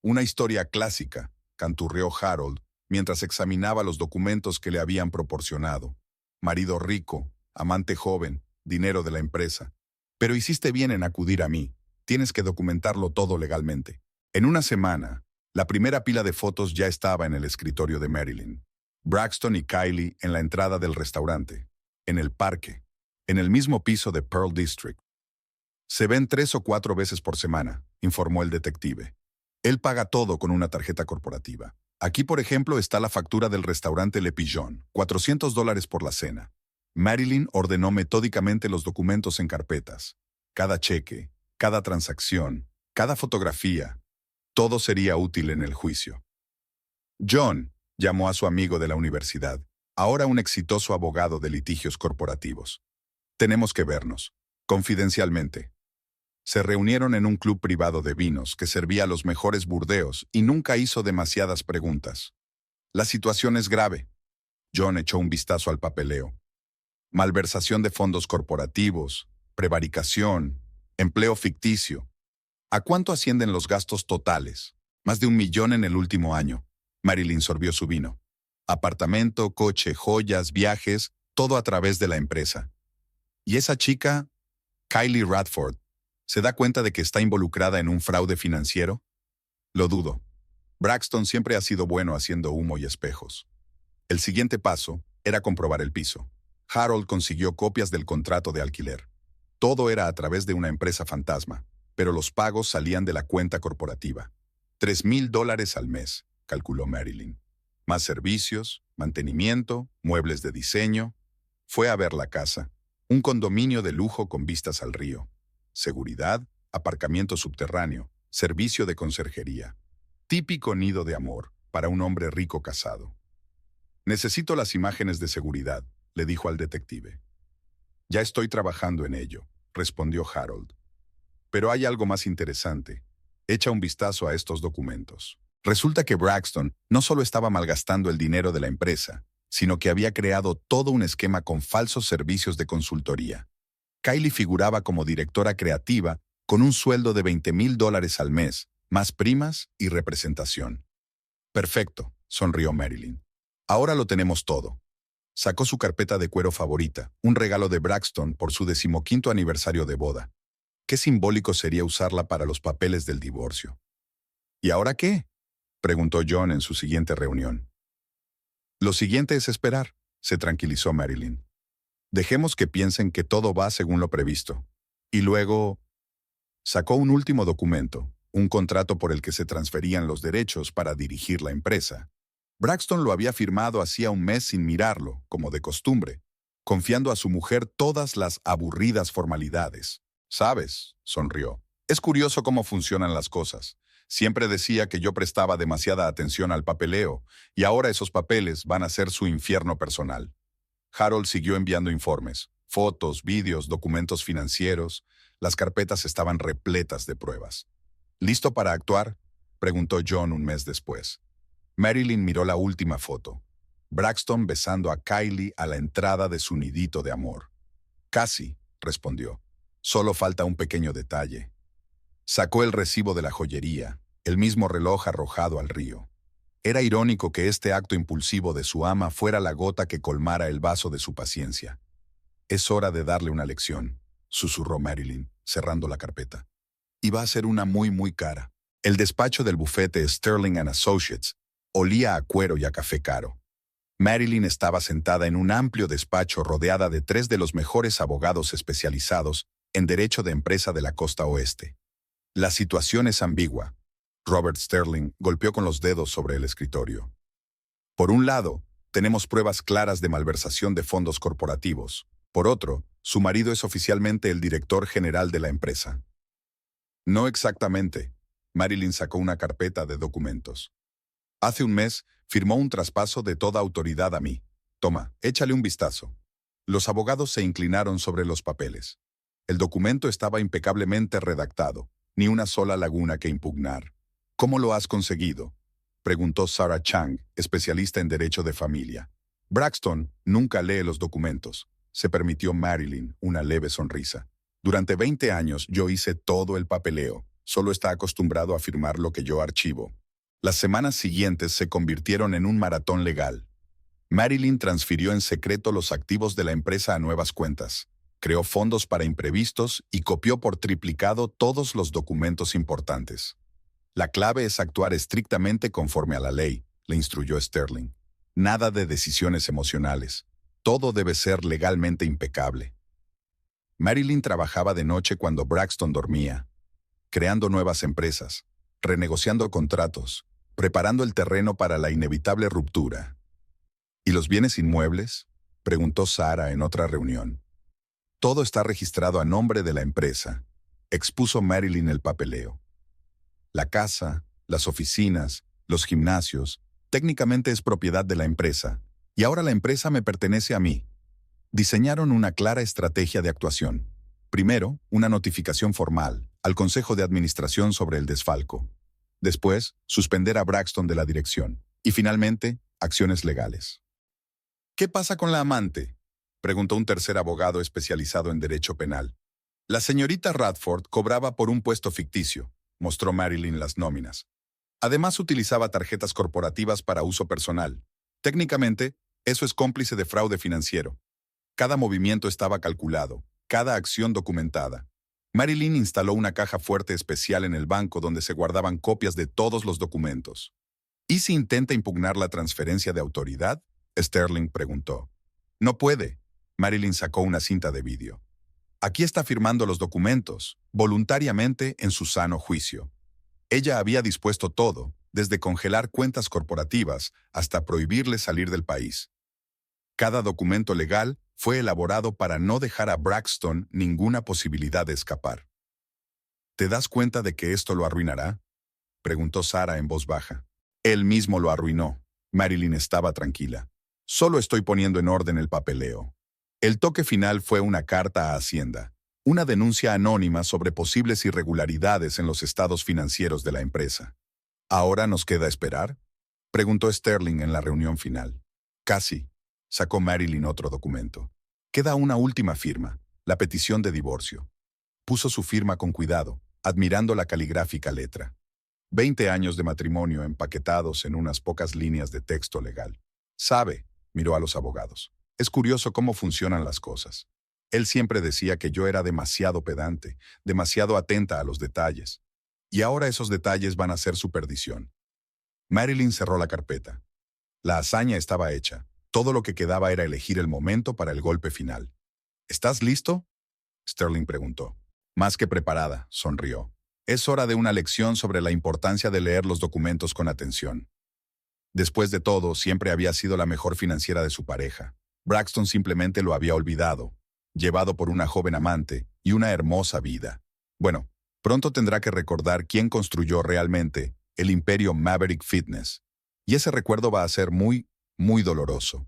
[SPEAKER 1] Una historia clásica, canturreó Harold, mientras examinaba los documentos que le habían proporcionado. Marido rico, amante joven, dinero de la empresa. Pero hiciste bien en acudir a mí. Tienes que documentarlo todo legalmente. En una semana, la primera pila de fotos ya estaba en el escritorio de Marilyn. Braxton y Kylie en la entrada del restaurante, en el parque, en el mismo piso de Pearl District. Se ven 3 o 4 veces por semana, informó el detective. Él paga todo con una tarjeta corporativa. Aquí, por ejemplo, está la factura del restaurante Le Pigeon, $400 por la cena. Marilyn ordenó metódicamente los documentos en carpetas. Cada cheque, cada transacción, cada fotografía, todo sería útil en el juicio. John llamó a su amigo de la universidad, ahora un exitoso abogado de litigios corporativos. Tenemos que vernos, confidencialmente. Se reunieron en un club privado de vinos que servía los mejores burdeos y nunca hizo demasiadas preguntas. La situación es grave. John echó un vistazo al papeleo. Malversación de fondos corporativos, prevaricación, empleo ficticio. ¿A cuánto ascienden los gastos totales? Más de 1 millón en el último año. Marilyn sorbió su vino. Apartamento, coche, joyas, viajes, todo a través de la empresa. Y esa chica, Kylie Radford, ¿se da cuenta de que está involucrada en un fraude financiero? Lo dudo. Braxton siempre ha sido bueno haciendo humo y espejos. El siguiente paso era comprobar el piso. Harold consiguió copias del contrato de alquiler. Todo era a través de una empresa fantasma, pero los pagos salían de la cuenta corporativa. $3,000 al mes, calculó Marilyn. Más servicios, mantenimiento, muebles de diseño. Fue a ver la casa. Un condominio de lujo con vistas al río. Seguridad, aparcamiento subterráneo, servicio de conserjería. Típico nido de amor para un hombre rico casado. Necesito las imágenes de seguridad, le dijo al detective. Ya estoy trabajando en ello, respondió Harold. Pero hay algo más interesante. Echa un vistazo a estos documentos. Resulta que Braxton no solo estaba malgastando el dinero de la empresa, sino que había creado todo un esquema con falsos servicios de consultoría. Kylie figuraba como directora creativa con un sueldo de $20,000 al mes, más primas y representación. Perfecto, sonrió Marilyn. Ahora lo tenemos todo. Sacó su carpeta de cuero favorita, un regalo de Braxton por su 15º aniversario de boda. Qué simbólico sería usarla para los papeles del divorcio. ¿Y ahora qué?, preguntó John en su siguiente reunión. Lo siguiente es esperar, se tranquilizó Marilyn. Dejemos que piensen que todo va según lo previsto. Y luego sacó un último documento, un contrato por el que se transferían los derechos para dirigir la empresa. Braxton lo había firmado hacía un mes sin mirarlo, como de costumbre, confiando a su mujer todas las aburridas formalidades. ¿Sabes?, sonrió. Es curioso cómo funcionan las cosas. Siempre decía que yo prestaba demasiada atención al papeleo, y ahora esos papeles van a ser su infierno personal. Harold siguió enviando informes, fotos, vídeos, documentos financieros. Las carpetas estaban repletas de pruebas. ¿Listo para actuar?, preguntó John un mes después. Marilyn miró la última foto. Braxton besando a Kylie a la entrada de su nidito de amor. Casi, respondió. Solo falta un pequeño detalle. Sacó el recibo de la joyería, el mismo reloj arrojado al río. Era irónico que este acto impulsivo de su ama fuera la gota que colmara el vaso de su paciencia. Es hora de darle una lección, susurró Marilyn, cerrando la carpeta. Y va a ser una muy cara. El despacho del bufete Sterling & Associates olía a cuero y a café caro. Marilyn estaba sentada en un amplio despacho rodeada de 3 de los mejores abogados especializados en derecho de empresa de la costa oeste. La situación es ambigua. Robert Sterling golpeó con los dedos sobre el escritorio. Por un lado, tenemos pruebas claras de malversación de fondos corporativos. Por otro, su marido es oficialmente el director general de la empresa. No exactamente. Marilyn sacó una carpeta de documentos. Hace un mes firmó un traspaso de toda autoridad a mí. Toma, échale un vistazo. Los abogados se inclinaron sobre los papeles. El documento estaba impecablemente redactado, ni una sola laguna que impugnar. ¿Cómo lo has conseguido?, preguntó Sarah Chang, especialista en derecho de familia. Braxton nunca lee los documentos, se permitió Marilyn una leve sonrisa. Durante 20 años yo hice todo el papeleo. Solo está acostumbrado a firmar lo que yo archivo. Las semanas siguientes se convirtieron en un maratón legal. Marilyn transfirió en secreto los activos de la empresa a nuevas cuentas, creó fondos para imprevistos y copió por triplicado todos los documentos importantes. La clave es actuar estrictamente conforme a la ley, le instruyó Sterling. Nada de decisiones emocionales. Todo debe ser legalmente impecable. Marilyn trabajaba de noche cuando Braxton dormía, creando nuevas empresas, renegociando contratos, preparando el terreno para la inevitable ruptura. ¿Y los bienes inmuebles?, preguntó Sarah en otra reunión. Todo está registrado a nombre de la empresa, expuso Marilyn el papeleo. La casa, las oficinas, los gimnasios, técnicamente es propiedad de la empresa, y ahora la empresa me pertenece a mí. Diseñaron una clara estrategia de actuación. Primero, una notificación formal al Consejo de Administración sobre el desfalco. Después, suspender a Braxton de la dirección. Y finalmente, acciones legales. ¿Qué pasa con la amante?, preguntó un tercer abogado especializado en derecho penal. La señorita Radford cobraba por un puesto ficticio, mostró Marilyn las nóminas. Además utilizaba tarjetas corporativas para uso personal. Técnicamente, eso es cómplice de fraude financiero. Cada movimiento estaba calculado, cada acción documentada. Marilyn instaló una caja fuerte especial en el banco donde se guardaban copias de todos los documentos. ¿Y si intenta impugnar la transferencia de autoridad? Sterling preguntó. No puede. Marilyn sacó una cinta de vídeo. Aquí está firmando los documentos, voluntariamente en su sano juicio. Ella había dispuesto todo, desde congelar cuentas corporativas hasta prohibirle salir del país. Cada documento legal fue elaborado para no dejar a Braxton ninguna posibilidad de escapar. ¿Te das cuenta de que esto lo arruinará?, preguntó Sarah en voz baja. Él mismo lo arruinó. Marilyn estaba tranquila. Solo estoy poniendo en orden el papeleo. El toque final fue una carta a Hacienda, una denuncia anónima sobre posibles irregularidades en los estados financieros de la empresa. ¿Ahora nos queda esperar?, preguntó Sterling en la reunión final. Casi. Sacó Marilyn otro documento. Queda una última firma, la petición de divorcio. Puso su firma con cuidado, admirando la caligráfica letra. 20 años de matrimonio empaquetados en unas pocas líneas de texto legal. Sabe, miró a los abogados. Es curioso cómo funcionan las cosas. Él siempre decía que yo era demasiado pedante, demasiado atenta a los detalles. Y ahora esos detalles van a ser su perdición. Marilyn cerró la carpeta. La hazaña estaba hecha. Todo lo que quedaba era elegir el momento para el golpe final. ¿Estás listo?, Sterling preguntó. Más que preparada, sonrió. Es hora de una lección sobre la importancia de leer los documentos con atención. Después de todo, siempre había sido la mejor financiera de su pareja. Braxton simplemente lo había olvidado, llevado por una joven amante y una hermosa vida. Bueno, pronto tendrá que recordar quién construyó realmente el imperio Maverick Fitness. Y ese recuerdo va a ser muy, muy doloroso.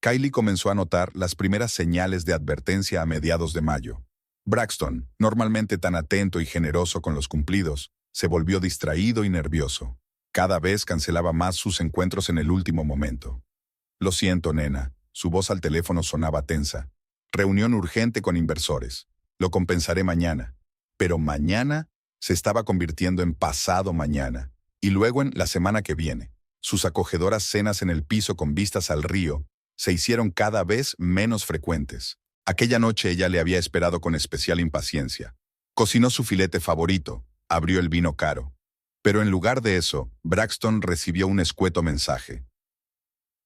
[SPEAKER 1] Kylie comenzó a notar las primeras señales de advertencia a mediados de mayo. Braxton, normalmente tan atento y generoso con los cumplidos, se volvió distraído y nervioso. Cada vez cancelaba más sus encuentros en el último momento. Lo siento, nena. Su voz al teléfono sonaba tensa. Reunión urgente con inversores. Lo compensaré mañana. Pero mañana se estaba convirtiendo en pasado mañana. Y luego en la semana que viene. Sus acogedoras cenas en el piso con vistas al río se hicieron cada vez menos frecuentes. Aquella noche ella le había esperado con especial impaciencia. Cocinó su filete favorito, abrió el vino caro. Pero en lugar de eso, Braxton recibió un escueto mensaje.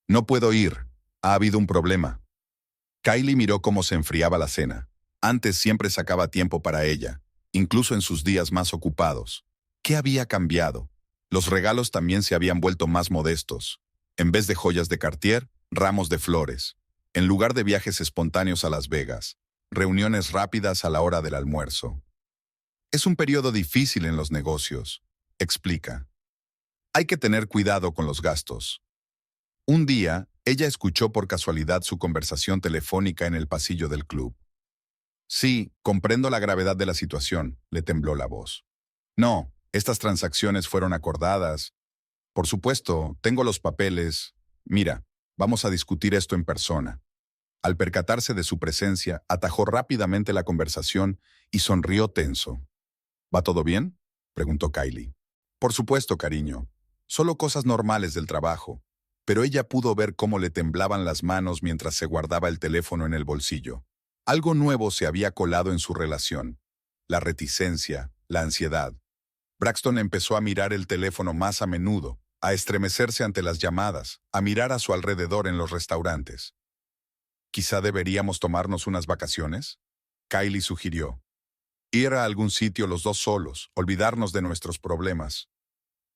[SPEAKER 1] No puedo ir. Ha habido un problema. Kylie miró cómo se enfriaba la cena. Antes siempre sacaba tiempo para ella, incluso en sus días más ocupados. ¿Qué había cambiado? Los regalos también se habían vuelto más modestos. En vez de joyas de Cartier, ramos de flores. En lugar de viajes espontáneos a Las Vegas, reuniones rápidas a la hora del almuerzo. Es un periodo difícil en los negocios, explica. Hay que tener cuidado con los gastos. Un día, ella escuchó por casualidad su conversación telefónica en el pasillo del club. Sí, comprendo la gravedad de la situación, le tembló la voz. No, estas transacciones fueron acordadas. Por supuesto, tengo los papeles. Mira, vamos a discutir esto en persona. Al percatarse de su presencia, atajó rápidamente la conversación y sonrió tenso. ¿Va todo bien?, preguntó Kylie. Por supuesto, cariño. Solo cosas normales del trabajo. Pero ella pudo ver cómo le temblaban las manos mientras se guardaba el teléfono en el bolsillo. Algo nuevo se había colado en su relación. La reticencia, la ansiedad. Braxton empezó a mirar el teléfono más a menudo, a estremecerse ante las llamadas, a mirar a su alrededor en los restaurantes. ¿Quizá deberíamos tomarnos unas vacaciones?, Kylie sugirió. Ir a algún sitio los dos solos, olvidarnos de nuestros problemas.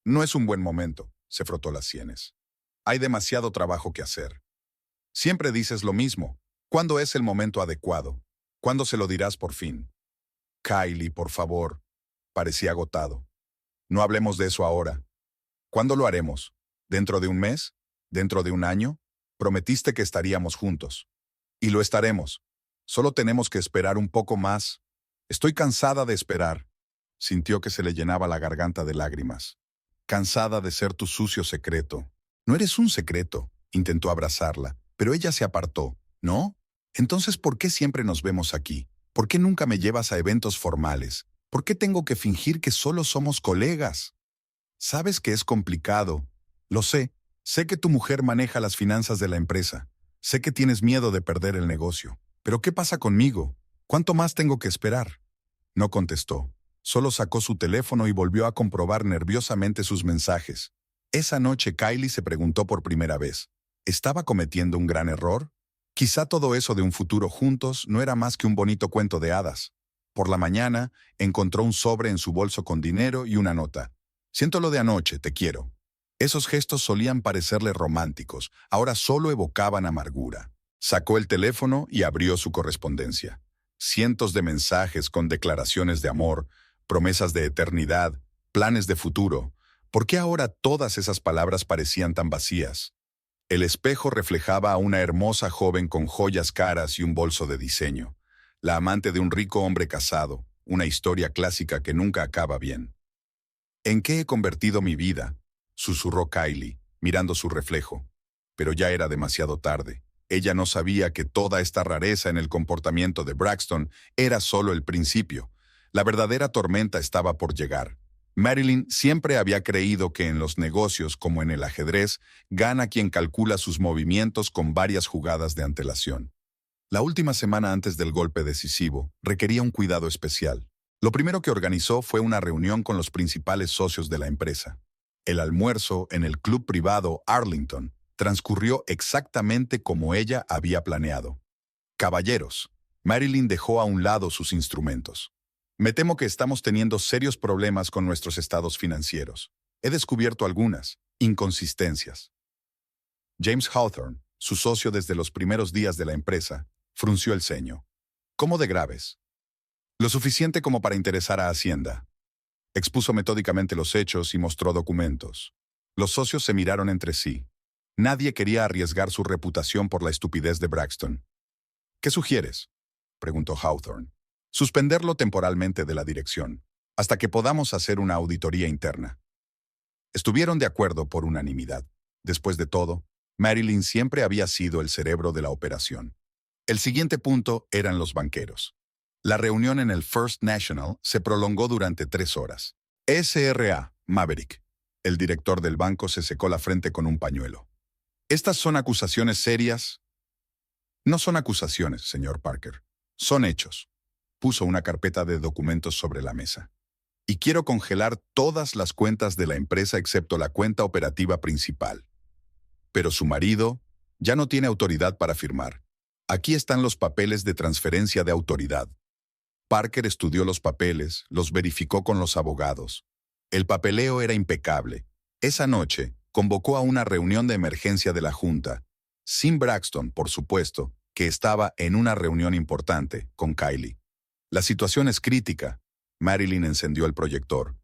[SPEAKER 1] No es un buen momento, se frotó las sienes. Hay demasiado trabajo que hacer. Siempre dices lo mismo. ¿Cuándo es el momento adecuado? ¿Cuándo se lo dirás por fin? Kylie, por favor. Parecía agotado. No hablemos de eso ahora. ¿Cuándo lo haremos? ¿Dentro de un mes? ¿Dentro de un año? Prometiste que estaríamos juntos. Y lo estaremos. Solo tenemos que esperar un poco más. Estoy cansada de esperar. Sintió que se le llenaba la garganta de lágrimas. Cansada de ser tu sucio secreto. No eres un secreto, intentó abrazarla, pero ella se apartó. ¿No? Entonces, ¿por qué siempre nos vemos aquí? ¿Por qué nunca me llevas a eventos formales? ¿Por qué tengo que fingir que solo somos colegas? Sabes que es complicado. Lo sé, Sé que tu mujer maneja las finanzas de la empresa. Sé que tienes miedo de perder el negocio. Pero ¿qué pasa conmigo? ¿Cuánto más tengo que esperar? No contestó. Solo sacó su teléfono y volvió a comprobar nerviosamente sus mensajes. Esa noche Kylie se preguntó por primera vez, ¿estaba cometiendo un gran error? Quizá todo eso de un futuro juntos no era más que un bonito cuento de hadas. Por la mañana, encontró un sobre en su bolso con dinero y una nota. Siento lo de anoche, te quiero. Esos gestos solían parecerle románticos, ahora solo evocaban amargura. Sacó el teléfono y abrió su correspondencia. Cientos de mensajes con declaraciones de amor, promesas de eternidad, planes de futuro. ¿Por qué ahora todas esas palabras parecían tan vacías? El espejo reflejaba a una hermosa joven con joyas caras y un bolso de diseño, la amante de un rico hombre casado, una historia clásica que nunca acaba bien. ¿En qué he convertido mi vida?, susurró Kylie, mirando su reflejo. Pero ya era demasiado tarde. Ella no sabía que toda esta rareza en el comportamiento de Braxton era solo el principio. La verdadera tormenta estaba por llegar. Marilyn siempre había creído que en los negocios, como en el ajedrez, gana quien calcula sus movimientos con varias jugadas de antelación. La última semana antes del golpe decisivo requería un cuidado especial. Lo primero que organizó fue una reunión con los principales socios de la empresa. El almuerzo en el club privado Arlington transcurrió exactamente como ella había planeado. Caballeros, Marilyn dejó a un lado sus instrumentos. Me temo que estamos teniendo serios problemas con nuestros estados financieros. He descubierto algunas inconsistencias. James Hawthorne, su socio desde los primeros días de la empresa, frunció el ceño. ¿Cómo de graves? Lo suficiente como para interesar a Hacienda. Expuso metódicamente los hechos y mostró documentos. Los socios se miraron entre sí. Nadie quería arriesgar su reputación por la estupidez de Braxton. ¿Qué sugieres?, preguntó Hawthorne. Suspenderlo temporalmente de la dirección, hasta que podamos hacer una auditoría interna. Estuvieron de acuerdo por unanimidad. Después de todo, Marilyn siempre había sido el cerebro de la operación. El siguiente punto eran los banqueros. La reunión en el First National se prolongó durante 3 horas. SRA, Maverick. El director del banco se secó la frente con un pañuelo. ¿Estas son acusaciones serias? No son acusaciones, señor Parker. Son hechos. Puso una carpeta de documentos sobre la mesa. Y quiero congelar todas las cuentas de la empresa excepto la cuenta operativa principal. Pero su marido ya no tiene autoridad para firmar. Aquí están los papeles de transferencia de autoridad. Parker estudió los papeles, los verificó con los abogados. El papeleo era impecable. Esa noche, convocó a una reunión de emergencia de la Junta, sin Braxton, por supuesto, que estaba en una reunión importante con Kylie. La situación es crítica. Marilyn encendió el proyector.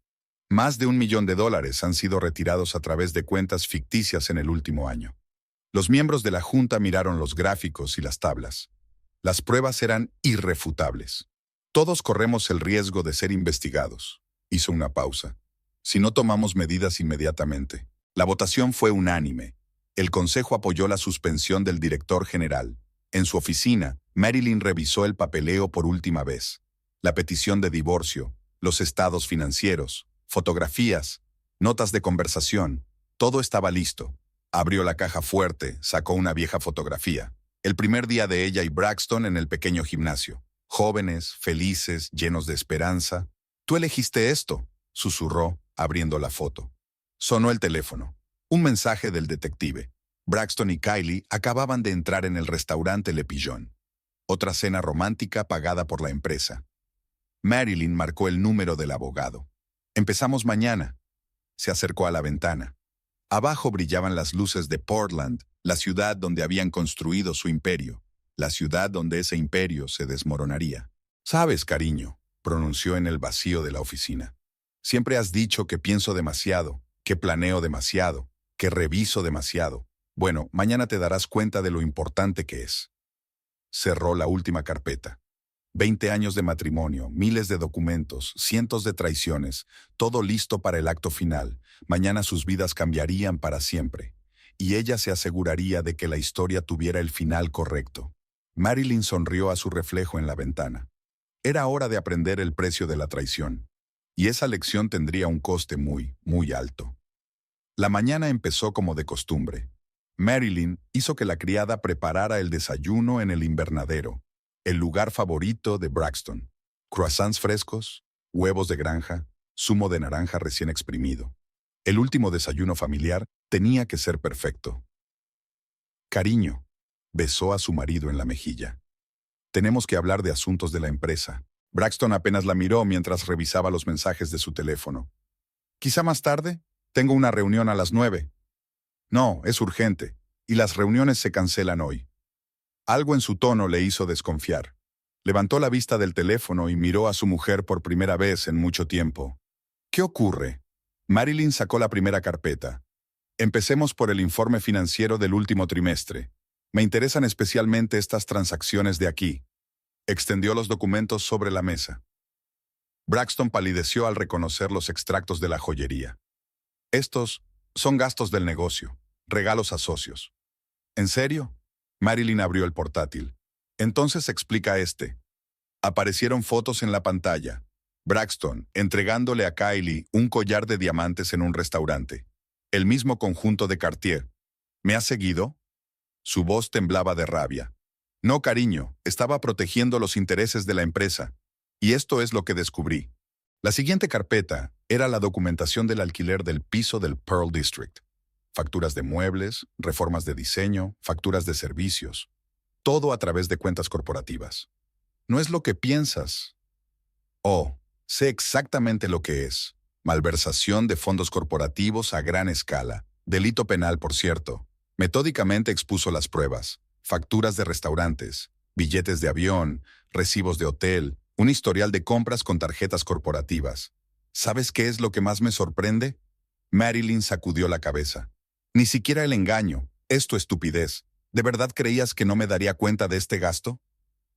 [SPEAKER 1] Más de $1 millón han sido retirados a través de cuentas ficticias en el último año. Los miembros de la Junta miraron los gráficos y las tablas. Las pruebas eran irrefutables. Todos corremos el riesgo de ser investigados. Hizo una pausa. Si no tomamos medidas inmediatamente. La votación fue unánime. El Consejo apoyó la suspensión del director general. En su oficina, Marilyn revisó el papeleo por última vez. La petición de divorcio, los estados financieros, fotografías, notas de conversación, todo estaba listo. Abrió la caja fuerte, sacó una vieja fotografía. El primer día de ella y Braxton en el pequeño gimnasio. Jóvenes, felices, llenos de esperanza. «Tú elegiste esto», susurró, abriendo la foto. Sonó el teléfono. Un mensaje del detective. Braxton y Kylie acababan de entrar en el restaurante Le Pigeon. Otra cena romántica pagada por la empresa. Marilyn marcó el número del abogado. «Empezamos mañana». Se acercó a la ventana. Abajo brillaban las luces de Portland, la ciudad donde habían construido su imperio, la ciudad donde ese imperio se desmoronaría. «Sabes, cariño», pronunció en el vacío de la oficina. «Siempre has dicho que pienso demasiado, que planeo demasiado, que reviso demasiado. Bueno, mañana te darás cuenta de lo importante que es». Cerró la última carpeta. 20 años de matrimonio, miles de documentos, cientos de traiciones, todo listo para el acto final. Mañana sus vidas cambiarían para siempre. Y ella se aseguraría de que la historia tuviera el final correcto. Marilyn sonrió a su reflejo en la ventana. Era hora de aprender el precio de la traición. Y esa lección tendría un coste muy, muy alto. La mañana empezó como de costumbre. Marilyn hizo que la criada preparara el desayuno en el invernadero, el lugar favorito de Braxton. Croissants frescos, huevos de granja, zumo de naranja recién exprimido. El último desayuno familiar tenía que ser perfecto. Cariño, besó a su marido en la mejilla. Tenemos que hablar de asuntos de la empresa. Braxton apenas la miró mientras revisaba los mensajes de su teléfono. Quizá más tarde. Tengo una reunión a las 9. No, es urgente, y las reuniones se cancelan hoy. Algo en su tono le hizo desconfiar. Levantó la vista del teléfono y miró a su mujer por primera vez en mucho tiempo. ¿Qué ocurre? Marilyn sacó la primera carpeta. Empecemos por el informe financiero del último trimestre. Me interesan especialmente estas transacciones de aquí. Extendió los documentos sobre la mesa. Braxton palideció al reconocer los extractos de la joyería. Estos son gastos del negocio, regalos a socios. ¿En serio? Marilyn abrió el portátil. Entonces explica este. Aparecieron fotos en la pantalla. Braxton entregándole a Kylie un collar de diamantes en un restaurante. El mismo conjunto de Cartier. ¿Me has seguido? Su voz temblaba de rabia. No, cariño, estaba protegiendo los intereses de la empresa. Y esto es lo que descubrí. La siguiente carpeta era la documentación del alquiler del piso del Pearl District. Facturas de muebles, reformas de diseño, facturas de servicios. Todo a través de cuentas corporativas. No es lo que piensas. Oh, sé exactamente lo que es. Malversación de fondos corporativos a gran escala. Delito penal, por cierto. Metódicamente expuso las pruebas. Facturas de restaurantes, billetes de avión, recibos de hotel, un historial de compras con tarjetas corporativas. ¿Sabes qué es lo que más me sorprende? Marilyn sacudió la cabeza. Ni siquiera el engaño. Es tu estupidez. ¿De verdad creías que no me daría cuenta de este gasto?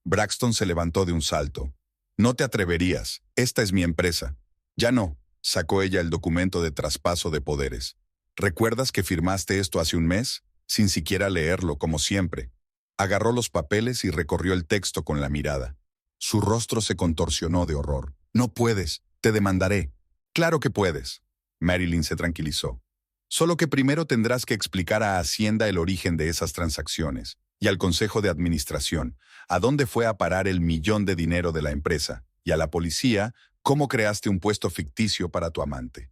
[SPEAKER 1] Braxton se levantó de un salto. No te atreverías. Esta es mi empresa. Ya no. Sacó ella el documento de traspaso de poderes. ¿Recuerdas que firmaste esto hace un mes? Sin siquiera leerlo, como siempre. Agarró los papeles y recorrió el texto con la mirada. Su rostro se contorsionó de horror. No puedes. Te demandaré. Claro que puedes. Marilyn se tranquilizó. Solo que primero tendrás que explicar a Hacienda el origen de esas transacciones y al Consejo de Administración a dónde fue a parar el millón de dinero de la empresa y a la policía cómo creaste un puesto ficticio para tu amante.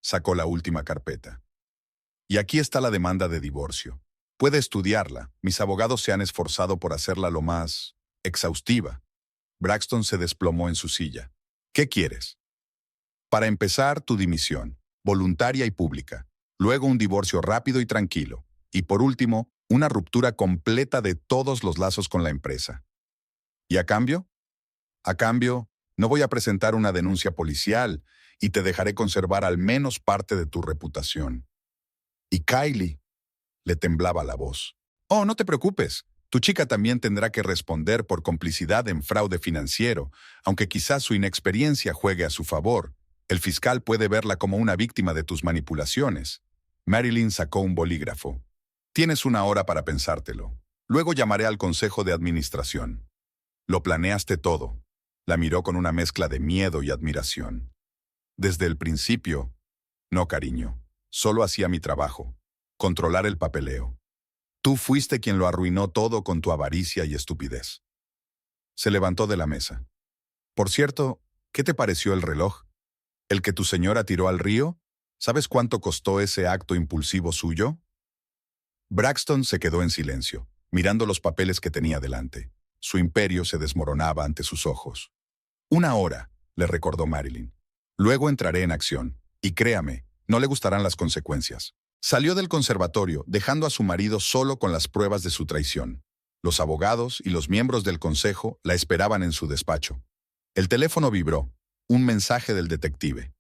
[SPEAKER 1] Sacó la última carpeta. Y aquí está la demanda de divorcio. Puede estudiarla. Mis abogados se han esforzado por hacerla lo más exhaustiva. Braxton se desplomó en su silla. ¿Qué quieres? Para empezar, tu dimisión, voluntaria y pública. Luego un divorcio rápido y tranquilo. Y por último, una ruptura completa de todos los lazos con la empresa. ¿Y a cambio? A cambio, no voy a presentar una denuncia policial y te dejaré conservar al menos parte de tu reputación. Y Kylie, le temblaba la voz. Oh, no te preocupes. Tu chica también tendrá que responder por complicidad en fraude financiero, aunque quizás su inexperiencia juegue a su favor. El fiscal puede verla como una víctima de tus manipulaciones. Marilyn sacó un bolígrafo. Tienes 1 hora para pensártelo. Luego llamaré al Consejo de Administración. Lo planeaste todo. La miró con una mezcla de miedo y admiración. Desde el principio, no, cariño. Solo hacía mi trabajo. Controlar el papeleo. Tú fuiste quien lo arruinó todo con tu avaricia y estupidez. Se levantó de la mesa. Por cierto, ¿qué te pareció el reloj? ¿El que tu señora tiró al río? ¿Sabes cuánto costó ese acto impulsivo suyo? Braxton se quedó en silencio, mirando los papeles que tenía delante. Su imperio se desmoronaba ante sus ojos. 1 hora, le recordó Marilyn. Luego entraré en acción. Y créame, no le gustarán las consecuencias. Salió del conservatorio, dejando a su marido solo con las pruebas de su traición. Los abogados y los miembros del consejo la esperaban en su despacho. El teléfono vibró. Un mensaje del detective.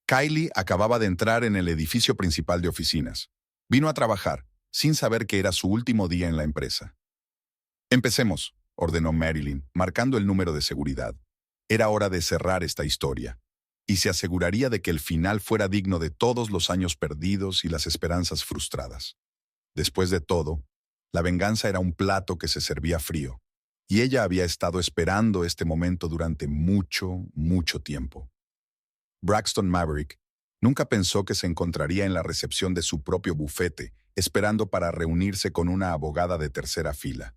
[SPEAKER 1] Kylie acababa de entrar en el edificio principal de oficinas. Vino a trabajar, sin saber que era su último día en la empresa. Empecemos, ordenó Marilyn, marcando el número de seguridad. Era hora de cerrar esta historia. Y se aseguraría de que el final fuera digno de todos los años perdidos y las esperanzas frustradas. Después de todo, la venganza era un plato que se servía frío, y ella había estado esperando este momento durante mucho, mucho tiempo. Braxton Maverick Nunca pensó que se encontraría en la recepción de su propio bufete, esperando para reunirse con una abogada de tercera fila.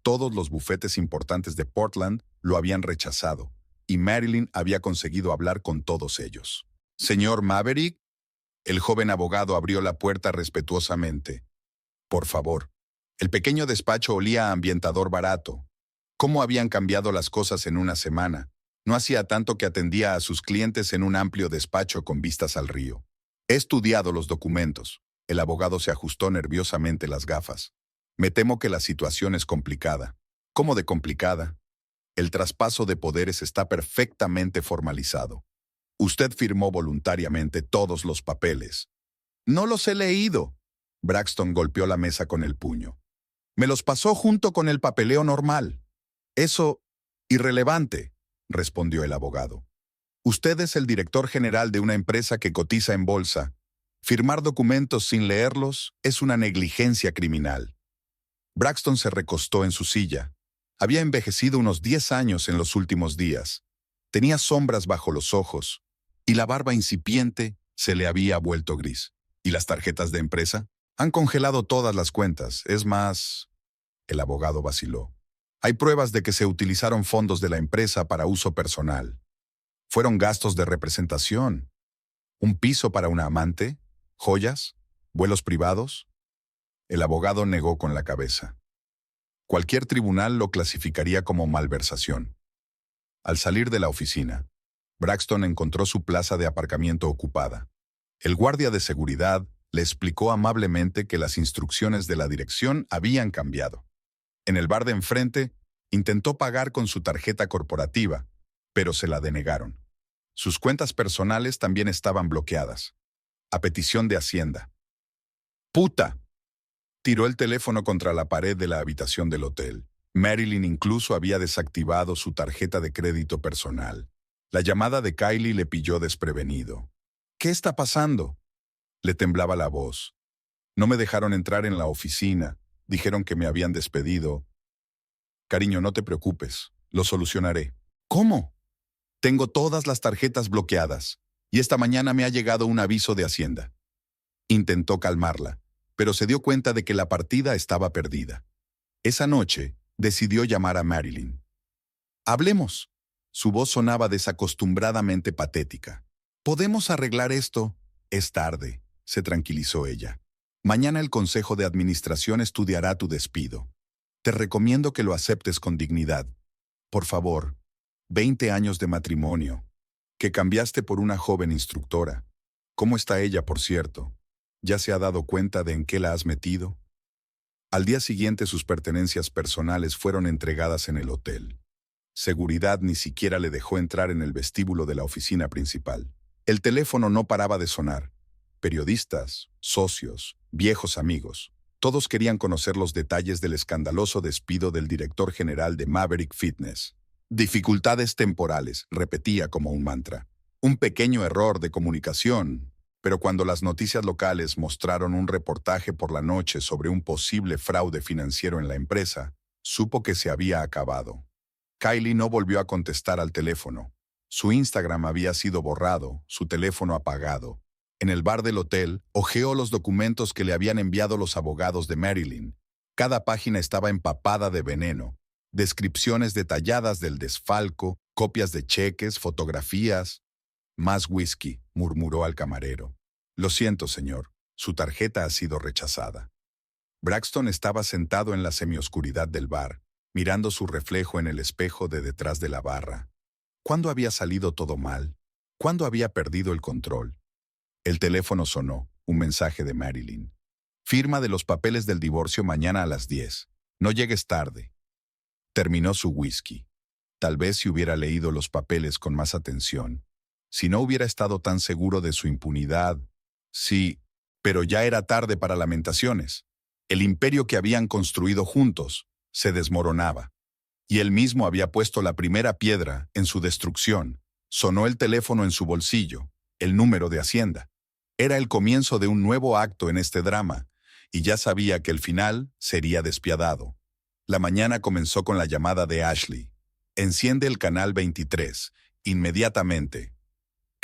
[SPEAKER 1] Todos los bufetes importantes de Portland lo habían rechazado, y Marilyn había conseguido hablar con todos ellos. «Señor Maverick», el joven abogado abrió la puerta respetuosamente. «Por favor». El pequeño despacho olía a ambientador barato. ¿Cómo habían cambiado las cosas en una semana? No hacía tanto que atendía a sus clientes en un amplio despacho con vistas al río. «He estudiado los documentos». El abogado se ajustó nerviosamente las gafas. «Me temo que la situación es complicada». «¿Cómo de complicada?» «El traspaso de poderes está perfectamente formalizado. Usted firmó voluntariamente todos los papeles». «No los he leído». Braxton golpeó la mesa con el puño. «Me los pasó junto con el papeleo normal». «Eso, irrelevante», respondió el abogado. «Usted es el director general de una empresa que cotiza en bolsa. Firmar documentos sin leerlos es una negligencia criminal». Braxton se recostó en su silla. Había envejecido unos 10 años en los últimos días. Tenía sombras bajo los ojos, y la barba incipiente se le había vuelto gris. ¿Y las tarjetas de empresa? Han congelado todas las cuentas. Es más... El abogado vaciló. Hay pruebas de que se utilizaron fondos de la empresa para uso personal. Fueron gastos de representación. ¿Un piso para una amante? ¿Joyas? ¿Vuelos privados? El abogado negó con la cabeza. Cualquier tribunal lo clasificaría como malversación. Al salir de la oficina, Braxton encontró su plaza de aparcamiento ocupada. El guardia de seguridad le explicó amablemente que las instrucciones de la dirección habían cambiado. En el bar de enfrente, intentó pagar con su tarjeta corporativa, pero se la denegaron. Sus cuentas personales también estaban bloqueadas, a petición de Hacienda. ¡Puta! Tiró el teléfono contra la pared de la habitación del hotel. Marilyn incluso había desactivado su tarjeta de crédito personal. La llamada de Kylie le pilló desprevenido. «¿Qué está pasando?». Le temblaba la voz. «No me dejaron entrar en la oficina. Dijeron que me habían despedido». «Cariño, no te preocupes. Lo solucionaré». «¿Cómo?». «Tengo todas las tarjetas bloqueadas, y esta mañana me ha llegado un aviso de Hacienda». Intentó calmarla, pero se dio cuenta de que la partida estaba perdida. Esa noche, decidió llamar a Marilyn. «Hablemos». Su voz sonaba desacostumbradamente patética. «¿Podemos arreglar esto?». «Es tarde», se tranquilizó ella. «Mañana el Consejo de Administración estudiará tu despido. Te recomiendo que lo aceptes con dignidad. Por favor, 20 años de matrimonio, que cambiaste por una joven instructora. ¿Cómo está ella, por cierto? ¿Ya se ha dado cuenta de en qué la has metido?». Al día siguiente sus pertenencias personales fueron entregadas en el hotel. Seguridad ni siquiera le dejó entrar en el vestíbulo de la oficina principal. El teléfono no paraba de sonar. Periodistas, socios, viejos amigos, todos querían conocer los detalles del escandaloso despido del director general de Maverick Fitness. «Dificultades temporales», repetía como un mantra. «Un pequeño error de comunicación». Pero cuando las noticias locales mostraron un reportaje por la noche sobre un posible fraude financiero en la empresa, supo que se había acabado. Kylie no volvió a contestar al teléfono. Su Instagram había sido borrado, su teléfono apagado. En el bar del hotel, hojeó los documentos que le habían enviado los abogados de Marilyn. Cada página estaba empapada de veneno. Descripciones detalladas del desfalco, copias de cheques, fotografías. «Más whisky», murmuró al camarero. «Lo siento, señor. Su tarjeta ha sido rechazada». Braxton estaba sentado en la semioscuridad del bar, mirando su reflejo en el espejo de detrás de la barra. ¿Cuándo había salido todo mal? ¿Cuándo había perdido el control? El teléfono sonó, un mensaje de Marilyn. «Firma de los papeles del divorcio mañana a las 10. No llegues tarde». Terminó su whisky. Tal vez si hubiera leído los papeles con más atención, si no hubiera estado tan seguro de su impunidad. Sí, pero ya era tarde para lamentaciones. El imperio que habían construido juntos se desmoronaba. Y él mismo había puesto la primera piedra en su destrucción. Sonó el teléfono en su bolsillo, el número de Hacienda. Era el comienzo de un nuevo acto en este drama, y ya sabía que el final sería despiadado. La mañana comenzó con la llamada de Ashley. «Enciende el canal 23, inmediatamente».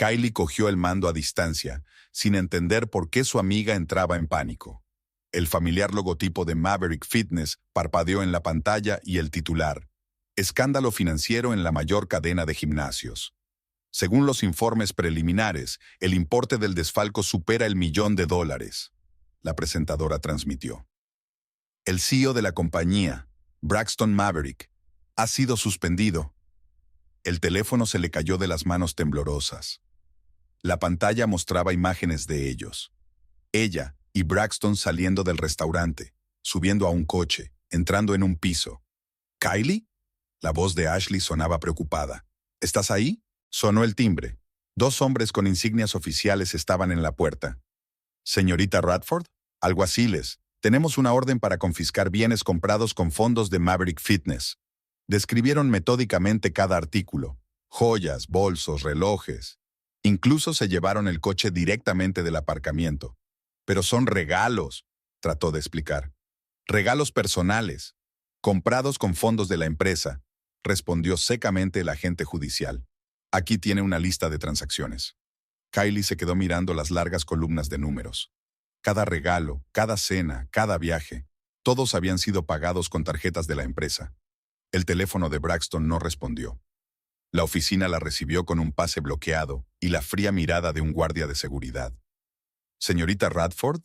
[SPEAKER 1] Kylie cogió el mando a distancia, sin entender por qué su amiga entraba en pánico. El familiar logotipo de Maverick Fitness parpadeó en la pantalla y el titular: escándalo financiero en la mayor cadena de gimnasios. Según los informes preliminares, el importe del desfalco supera $1.000.000. La presentadora transmitió. El CEO de la compañía, Braxton Maverick, ha sido suspendido. El teléfono se le cayó de las manos temblorosas. La pantalla mostraba imágenes de ellos. Ella y Braxton saliendo del restaurante, subiendo a un coche, entrando en un piso. ¿Kylie? La voz de Ashley sonaba preocupada. ¿Estás ahí? Sonó el timbre. 2 hombres con insignias oficiales estaban en la puerta. Señorita Radford, alguaciles, tenemos una orden para confiscar bienes comprados con fondos de Maverick Fitness. Describieron metódicamente cada artículo: joyas, bolsos, relojes. Incluso se llevaron el coche directamente del aparcamiento. Pero son regalos, trató de explicar. Regalos personales, comprados con fondos de la empresa, respondió secamente el agente judicial. Aquí tiene una lista de transacciones. Kylie se quedó mirando las largas columnas de números. Cada regalo, cada cena, cada viaje, todos habían sido pagados con tarjetas de la empresa. El teléfono de Braxton no respondió. La oficina la recibió con un pase bloqueado y la fría mirada de un guardia de seguridad. ¿Señorita Radford?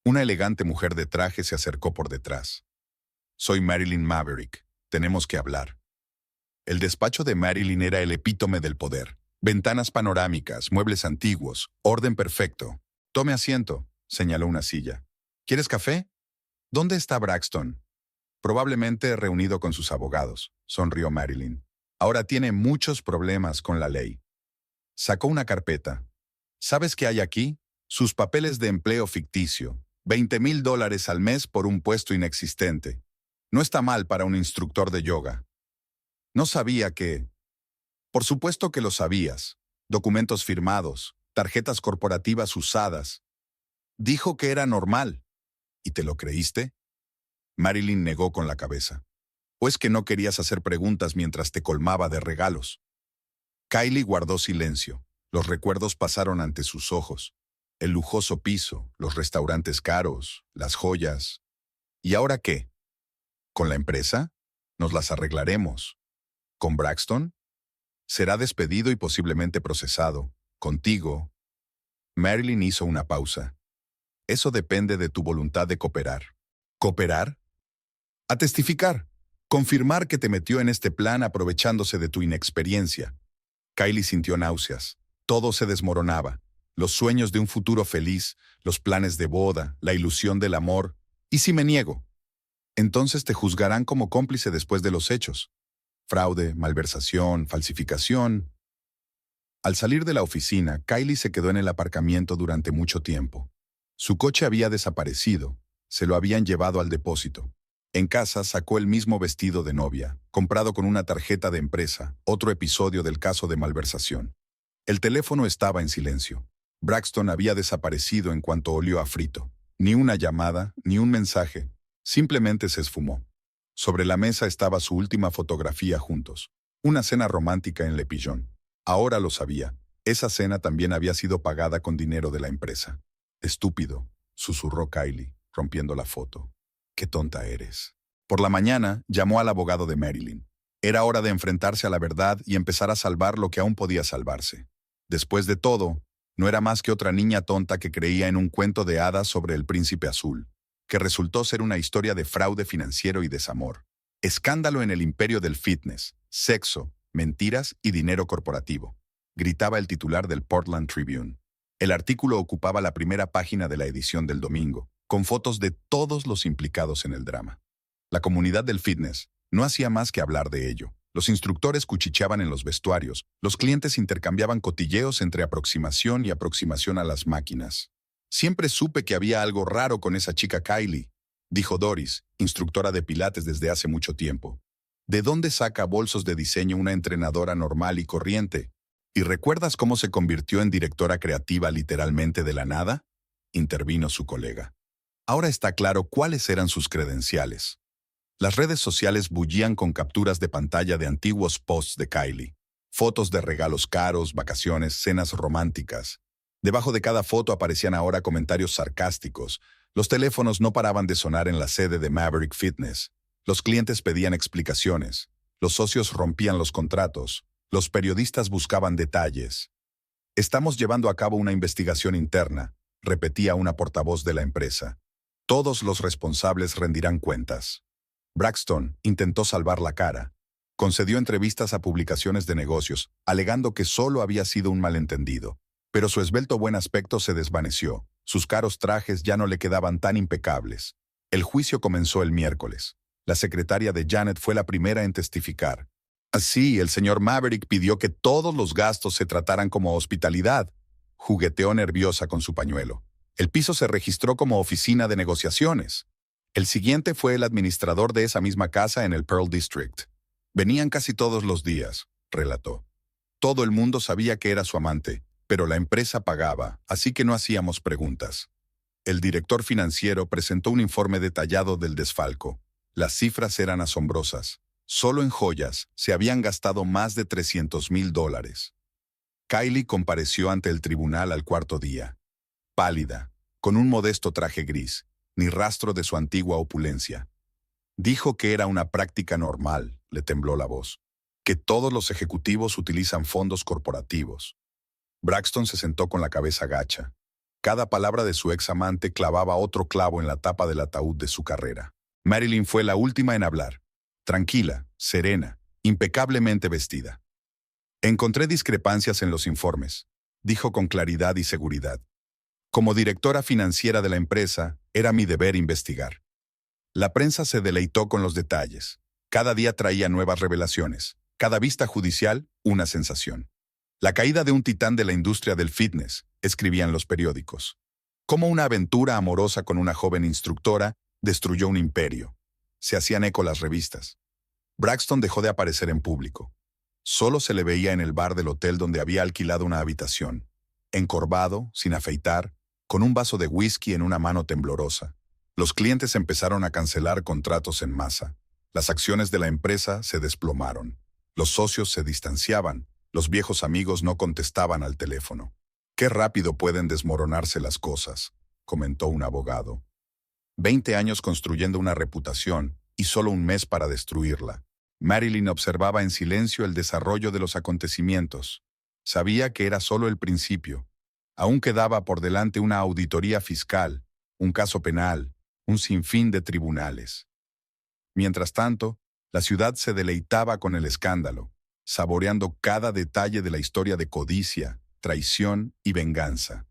[SPEAKER 1] Una elegante mujer de traje se acercó por detrás. Soy Marilyn Maverick. Tenemos que hablar. El despacho de Marilyn era el epítome del poder. Ventanas panorámicas, muebles antiguos, orden perfecto. Tome asiento, señaló una silla. ¿Quieres café? ¿Dónde está Braxton? Probablemente reunido con sus abogados, sonrió Marilyn. Ahora tiene muchos problemas con la ley. Sacó una carpeta. ¿Sabes qué hay aquí? Sus papeles de empleo ficticio. $20.000 al mes por un puesto inexistente. No está mal para un instructor de yoga. No sabía que... Por supuesto que lo sabías. Documentos firmados, tarjetas corporativas usadas. Dijo que era normal. ¿Y te lo creíste? Marilyn negó con la cabeza. ¿O es que no querías hacer preguntas mientras te colmaba de regalos? Kylie guardó silencio. Los recuerdos pasaron ante sus ojos. El lujoso piso, los restaurantes caros, las joyas. ¿Y ahora qué? ¿Con la empresa? Nos las arreglaremos. ¿Con Braxton? Será despedido y posiblemente procesado. Contigo. Marilyn hizo una pausa. Eso depende de tu voluntad de cooperar. ¿Cooperar? A testificar. Confirmar que te metió en este plan aprovechándose de tu inexperiencia. Kylie sintió náuseas. Todo se desmoronaba. Los sueños de un futuro feliz, los planes de boda, la ilusión del amor. ¿Y si me niego? Entonces te juzgarán como cómplice después de los hechos. Fraude, malversación, falsificación. Al salir de la oficina, Kylie se quedó en el aparcamiento durante mucho tiempo. Su coche había desaparecido. Se lo habían llevado al depósito. En casa sacó el mismo vestido de novia, comprado con una tarjeta de empresa, otro episodio del caso de malversación. El teléfono estaba en silencio. Braxton había desaparecido en cuanto olió a frito. Ni una llamada, ni un mensaje. Simplemente se esfumó. Sobre la mesa estaba su última fotografía juntos. Una cena romántica en Le Pigeon. Ahora lo sabía. Esa cena también había sido pagada con dinero de la empresa. Estúpido, susurró Kylie, rompiendo la foto. Qué tonta eres. Por la mañana, llamó al abogado de Marilyn. Era hora de enfrentarse a la verdad y empezar a salvar lo que aún podía salvarse. Después de todo, no era más que otra niña tonta que creía en un cuento de hadas sobre el príncipe azul, que resultó ser una historia de fraude financiero y desamor. Escándalo en el imperio del fitness, sexo, mentiras y dinero corporativo, gritaba el titular del Portland Tribune. El artículo ocupaba la primera página de la edición del domingo, con fotos de todos los implicados en el drama. La comunidad del fitness no hacía más que hablar de ello. Los instructores cuchicheaban en los vestuarios, los clientes intercambiaban cotilleos entre aproximación y aproximación a las máquinas. Siempre supe que había algo raro con esa chica Kylie, dijo Doris, instructora de pilates desde hace mucho tiempo. ¿De dónde saca bolsos de diseño una entrenadora normal y corriente? ¿Y recuerdas cómo se convirtió en directora creativa literalmente de la nada? Intervino su colega. Ahora está claro cuáles eran sus credenciales. Las redes sociales bullían con capturas de pantalla de antiguos posts de Kylie. Fotos de regalos caros, vacaciones, cenas románticas. Debajo de cada foto aparecían ahora comentarios sarcásticos. Los teléfonos no paraban de sonar en la sede de Maverick Fitness. Los clientes pedían explicaciones. Los socios rompían los contratos. Los periodistas buscaban detalles. Estamos llevando a cabo una investigación interna, repetía una portavoz de la empresa. Todos los responsables rendirán cuentas. Braxton intentó salvar la cara. Concedió entrevistas a publicaciones de negocios, alegando que solo había sido un malentendido. Pero su esbelto buen aspecto se desvaneció. Sus caros trajes ya no le quedaban tan impecables. El juicio comenzó el miércoles. La secretaria de Janet fue la primera en testificar. Así, el señor Maverick pidió que todos los gastos se trataran como hospitalidad. Jugueteó nerviosa con su pañuelo. El piso se registró como oficina de negociaciones. El siguiente fue el administrador de esa misma casa en el Pearl District. Venían casi todos los días, relató. Todo el mundo sabía que era su amante, pero la empresa pagaba, así que no hacíamos preguntas. El director financiero presentó un informe detallado del desfalco. Las cifras eran asombrosas. Solo en joyas se habían gastado más de $300,000. Kylie compareció ante el tribunal al cuarto día. Pálida, con un modesto traje gris, ni rastro de su antigua opulencia. Dijo que era una práctica normal, le tembló la voz, que todos los ejecutivos utilizan fondos corporativos. Braxton se sentó con la cabeza gacha. Cada palabra de su ex amante clavaba otro clavo en la tapa del ataúd de su carrera. Marilyn fue la última en hablar. Tranquila, serena, impecablemente vestida. Encontré discrepancias en los informes, dijo con claridad y seguridad. Como directora financiera de la empresa, era mi deber investigar. La prensa se deleitó con los detalles. Cada día traía nuevas revelaciones. Cada vista judicial, una sensación. La caída de un titán de la industria del fitness, escribían los periódicos. Cómo una aventura amorosa con una joven instructora destruyó un imperio. Se hacían eco las revistas. Braxton dejó de aparecer en público. Solo se le veía en el bar del hotel donde había alquilado una habitación. Encorvado, sin afeitar, con un vaso de whisky en una mano temblorosa. Los clientes empezaron a cancelar contratos en masa. Las acciones de la empresa se desplomaron. Los socios se distanciaban. Los viejos amigos no contestaban al teléfono. «Qué rápido pueden desmoronarse las cosas», comentó un abogado. 20 años construyendo una reputación y solo un mes para destruirla. Marilyn observaba en silencio el desarrollo de los acontecimientos. Sabía que era solo el principio. Aún quedaba por delante una auditoría fiscal, un caso penal, un sinfín de tribunales. Mientras tanto, la ciudad se deleitaba con el escándalo, saboreando cada detalle de la historia de codicia, traición y venganza.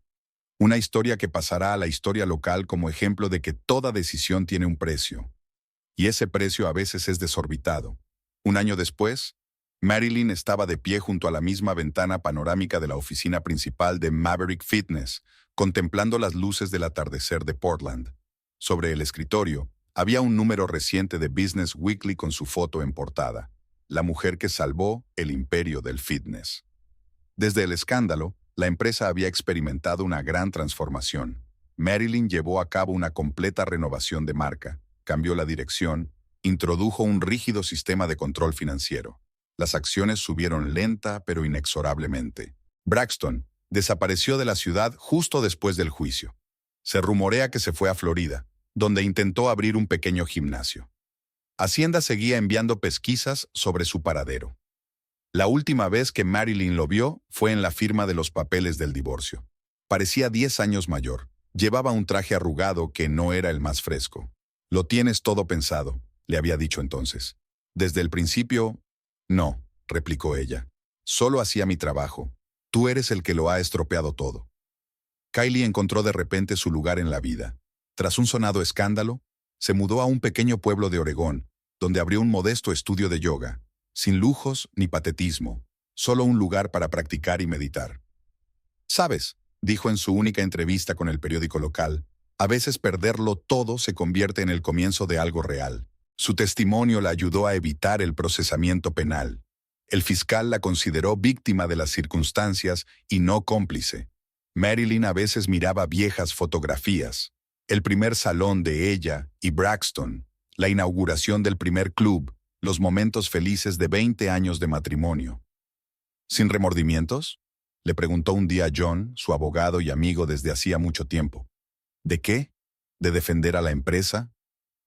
[SPEAKER 1] Una historia que pasará a la historia local como ejemplo de que toda decisión tiene un precio. Y ese precio a veces es desorbitado. Un año después, Marilyn estaba de pie junto a la misma ventana panorámica de la oficina principal de Maverick Fitness, contemplando las luces del atardecer de Portland. Sobre el escritorio, había un número reciente de Business Weekly con su foto en portada. La mujer que salvó el imperio del fitness. Desde el escándalo, la empresa había experimentado una gran transformación. Marilyn llevó a cabo una completa renovación de marca, cambió la dirección, introdujo un rígido sistema de control financiero. Las acciones subieron lenta pero inexorablemente. Braxton desapareció de la ciudad justo después del juicio. Se rumorea que se fue a Florida, donde intentó abrir un pequeño gimnasio. Hacienda seguía enviando pesquisas sobre su paradero. La última vez que Marilyn lo vio fue en la firma de los papeles del divorcio. Parecía 10 años mayor. Llevaba un traje arrugado que no era el más fresco. «Lo tienes todo pensado», le había dicho entonces. «Desde el principio, no», replicó ella. «Solo hacía mi trabajo. Tú eres el que lo ha estropeado todo». Kylie encontró de repente su lugar en la vida. Tras un sonado escándalo, se mudó a un pequeño pueblo de Oregón, donde abrió un modesto estudio de yoga. Sin lujos ni patetismo, solo un lugar para practicar y meditar. «¿Sabes?», dijo en su única entrevista con el periódico local, «a veces perderlo todo se convierte en el comienzo de algo real». Su testimonio la ayudó a evitar el procesamiento penal. El fiscal la consideró víctima de las circunstancias y no cómplice. Marilyn a veces miraba viejas fotografías. El primer salón de ella y Braxton, la inauguración del primer club, los momentos felices de 20 años de matrimonio. ¿Sin remordimientos? Le preguntó un día John, su abogado y amigo desde hacía mucho tiempo. ¿De qué? ¿De defender a la empresa?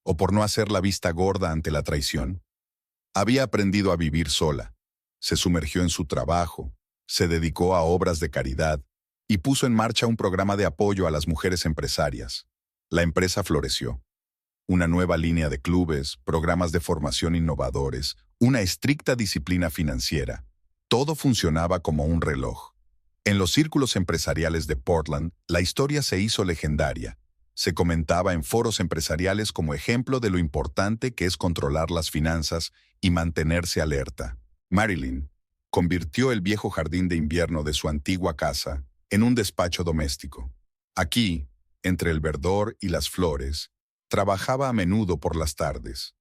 [SPEAKER 1] ¿O por no hacer la vista gorda ante la traición? Había aprendido a vivir sola. Se sumergió en su trabajo, se dedicó a obras de caridad y puso en marcha un programa de apoyo a las mujeres empresarias. La empresa floreció. Una nueva línea de clubes, programas de formación innovadores, una estricta disciplina financiera. Todo funcionaba como un reloj. En los círculos empresariales de Portland, la historia se hizo legendaria. Se comentaba en foros empresariales como ejemplo de lo importante que es controlar las finanzas y mantenerse alerta. Marilyn convirtió el viejo jardín de invierno de su antigua casa en un despacho doméstico. Aquí, entre el verdor y las flores, trabajaba a menudo por las tardes.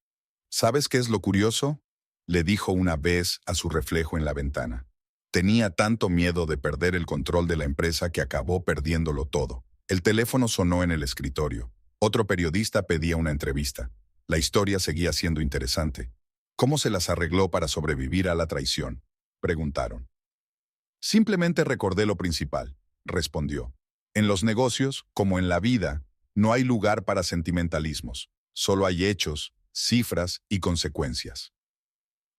[SPEAKER 1] ¿Sabes qué es lo curioso?, le dijo una vez a su reflejo en la ventana. Tenía tanto miedo de perder el control de la empresa que acabó perdiéndolo todo. El teléfono sonó en el escritorio. Otro periodista pedía una entrevista. La historia seguía siendo interesante. ¿Cómo se las arregló para sobrevivir a la traición?, preguntaron. Simplemente recordé lo principal, respondió. En los negocios, como en la vida, no hay lugar para sentimentalismos. Solo hay hechos, cifras y consecuencias.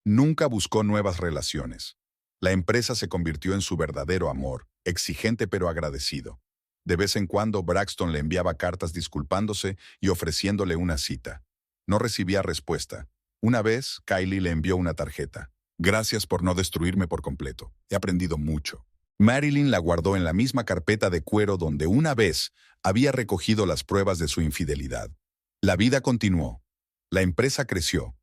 [SPEAKER 1] Nunca buscó nuevas relaciones. La empresa se convirtió en su verdadero amor, exigente pero agradecido. De vez en cuando Braxton le enviaba cartas disculpándose y ofreciéndole una cita. No recibía respuesta. Una vez, Kylie le envió una tarjeta. Gracias por no destruirme por completo. He aprendido mucho. Marilyn la guardó en la misma carpeta de cuero donde una vez había recogido las pruebas de su infidelidad. La vida continuó. La empresa creció.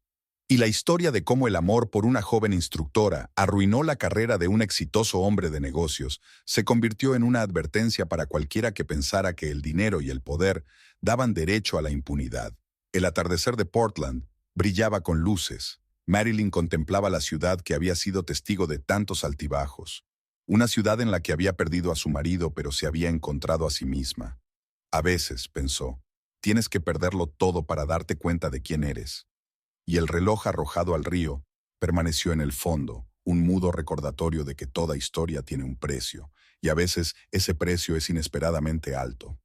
[SPEAKER 1] Y la historia de cómo el amor por una joven instructora arruinó la carrera de un exitoso hombre de negocios se convirtió en una advertencia para cualquiera que pensara que el dinero y el poder daban derecho a la impunidad. El atardecer de Portland brillaba con luces. Marilyn contemplaba la ciudad que había sido testigo de tantos altibajos. Una ciudad en la que había perdido a su marido pero se había encontrado a sí misma. A veces, pensó, tienes que perderlo todo para darte cuenta de quién eres. Y el reloj arrojado al río permaneció en el fondo, un mudo recordatorio de que toda historia tiene un precio, y a veces ese precio es inesperadamente alto.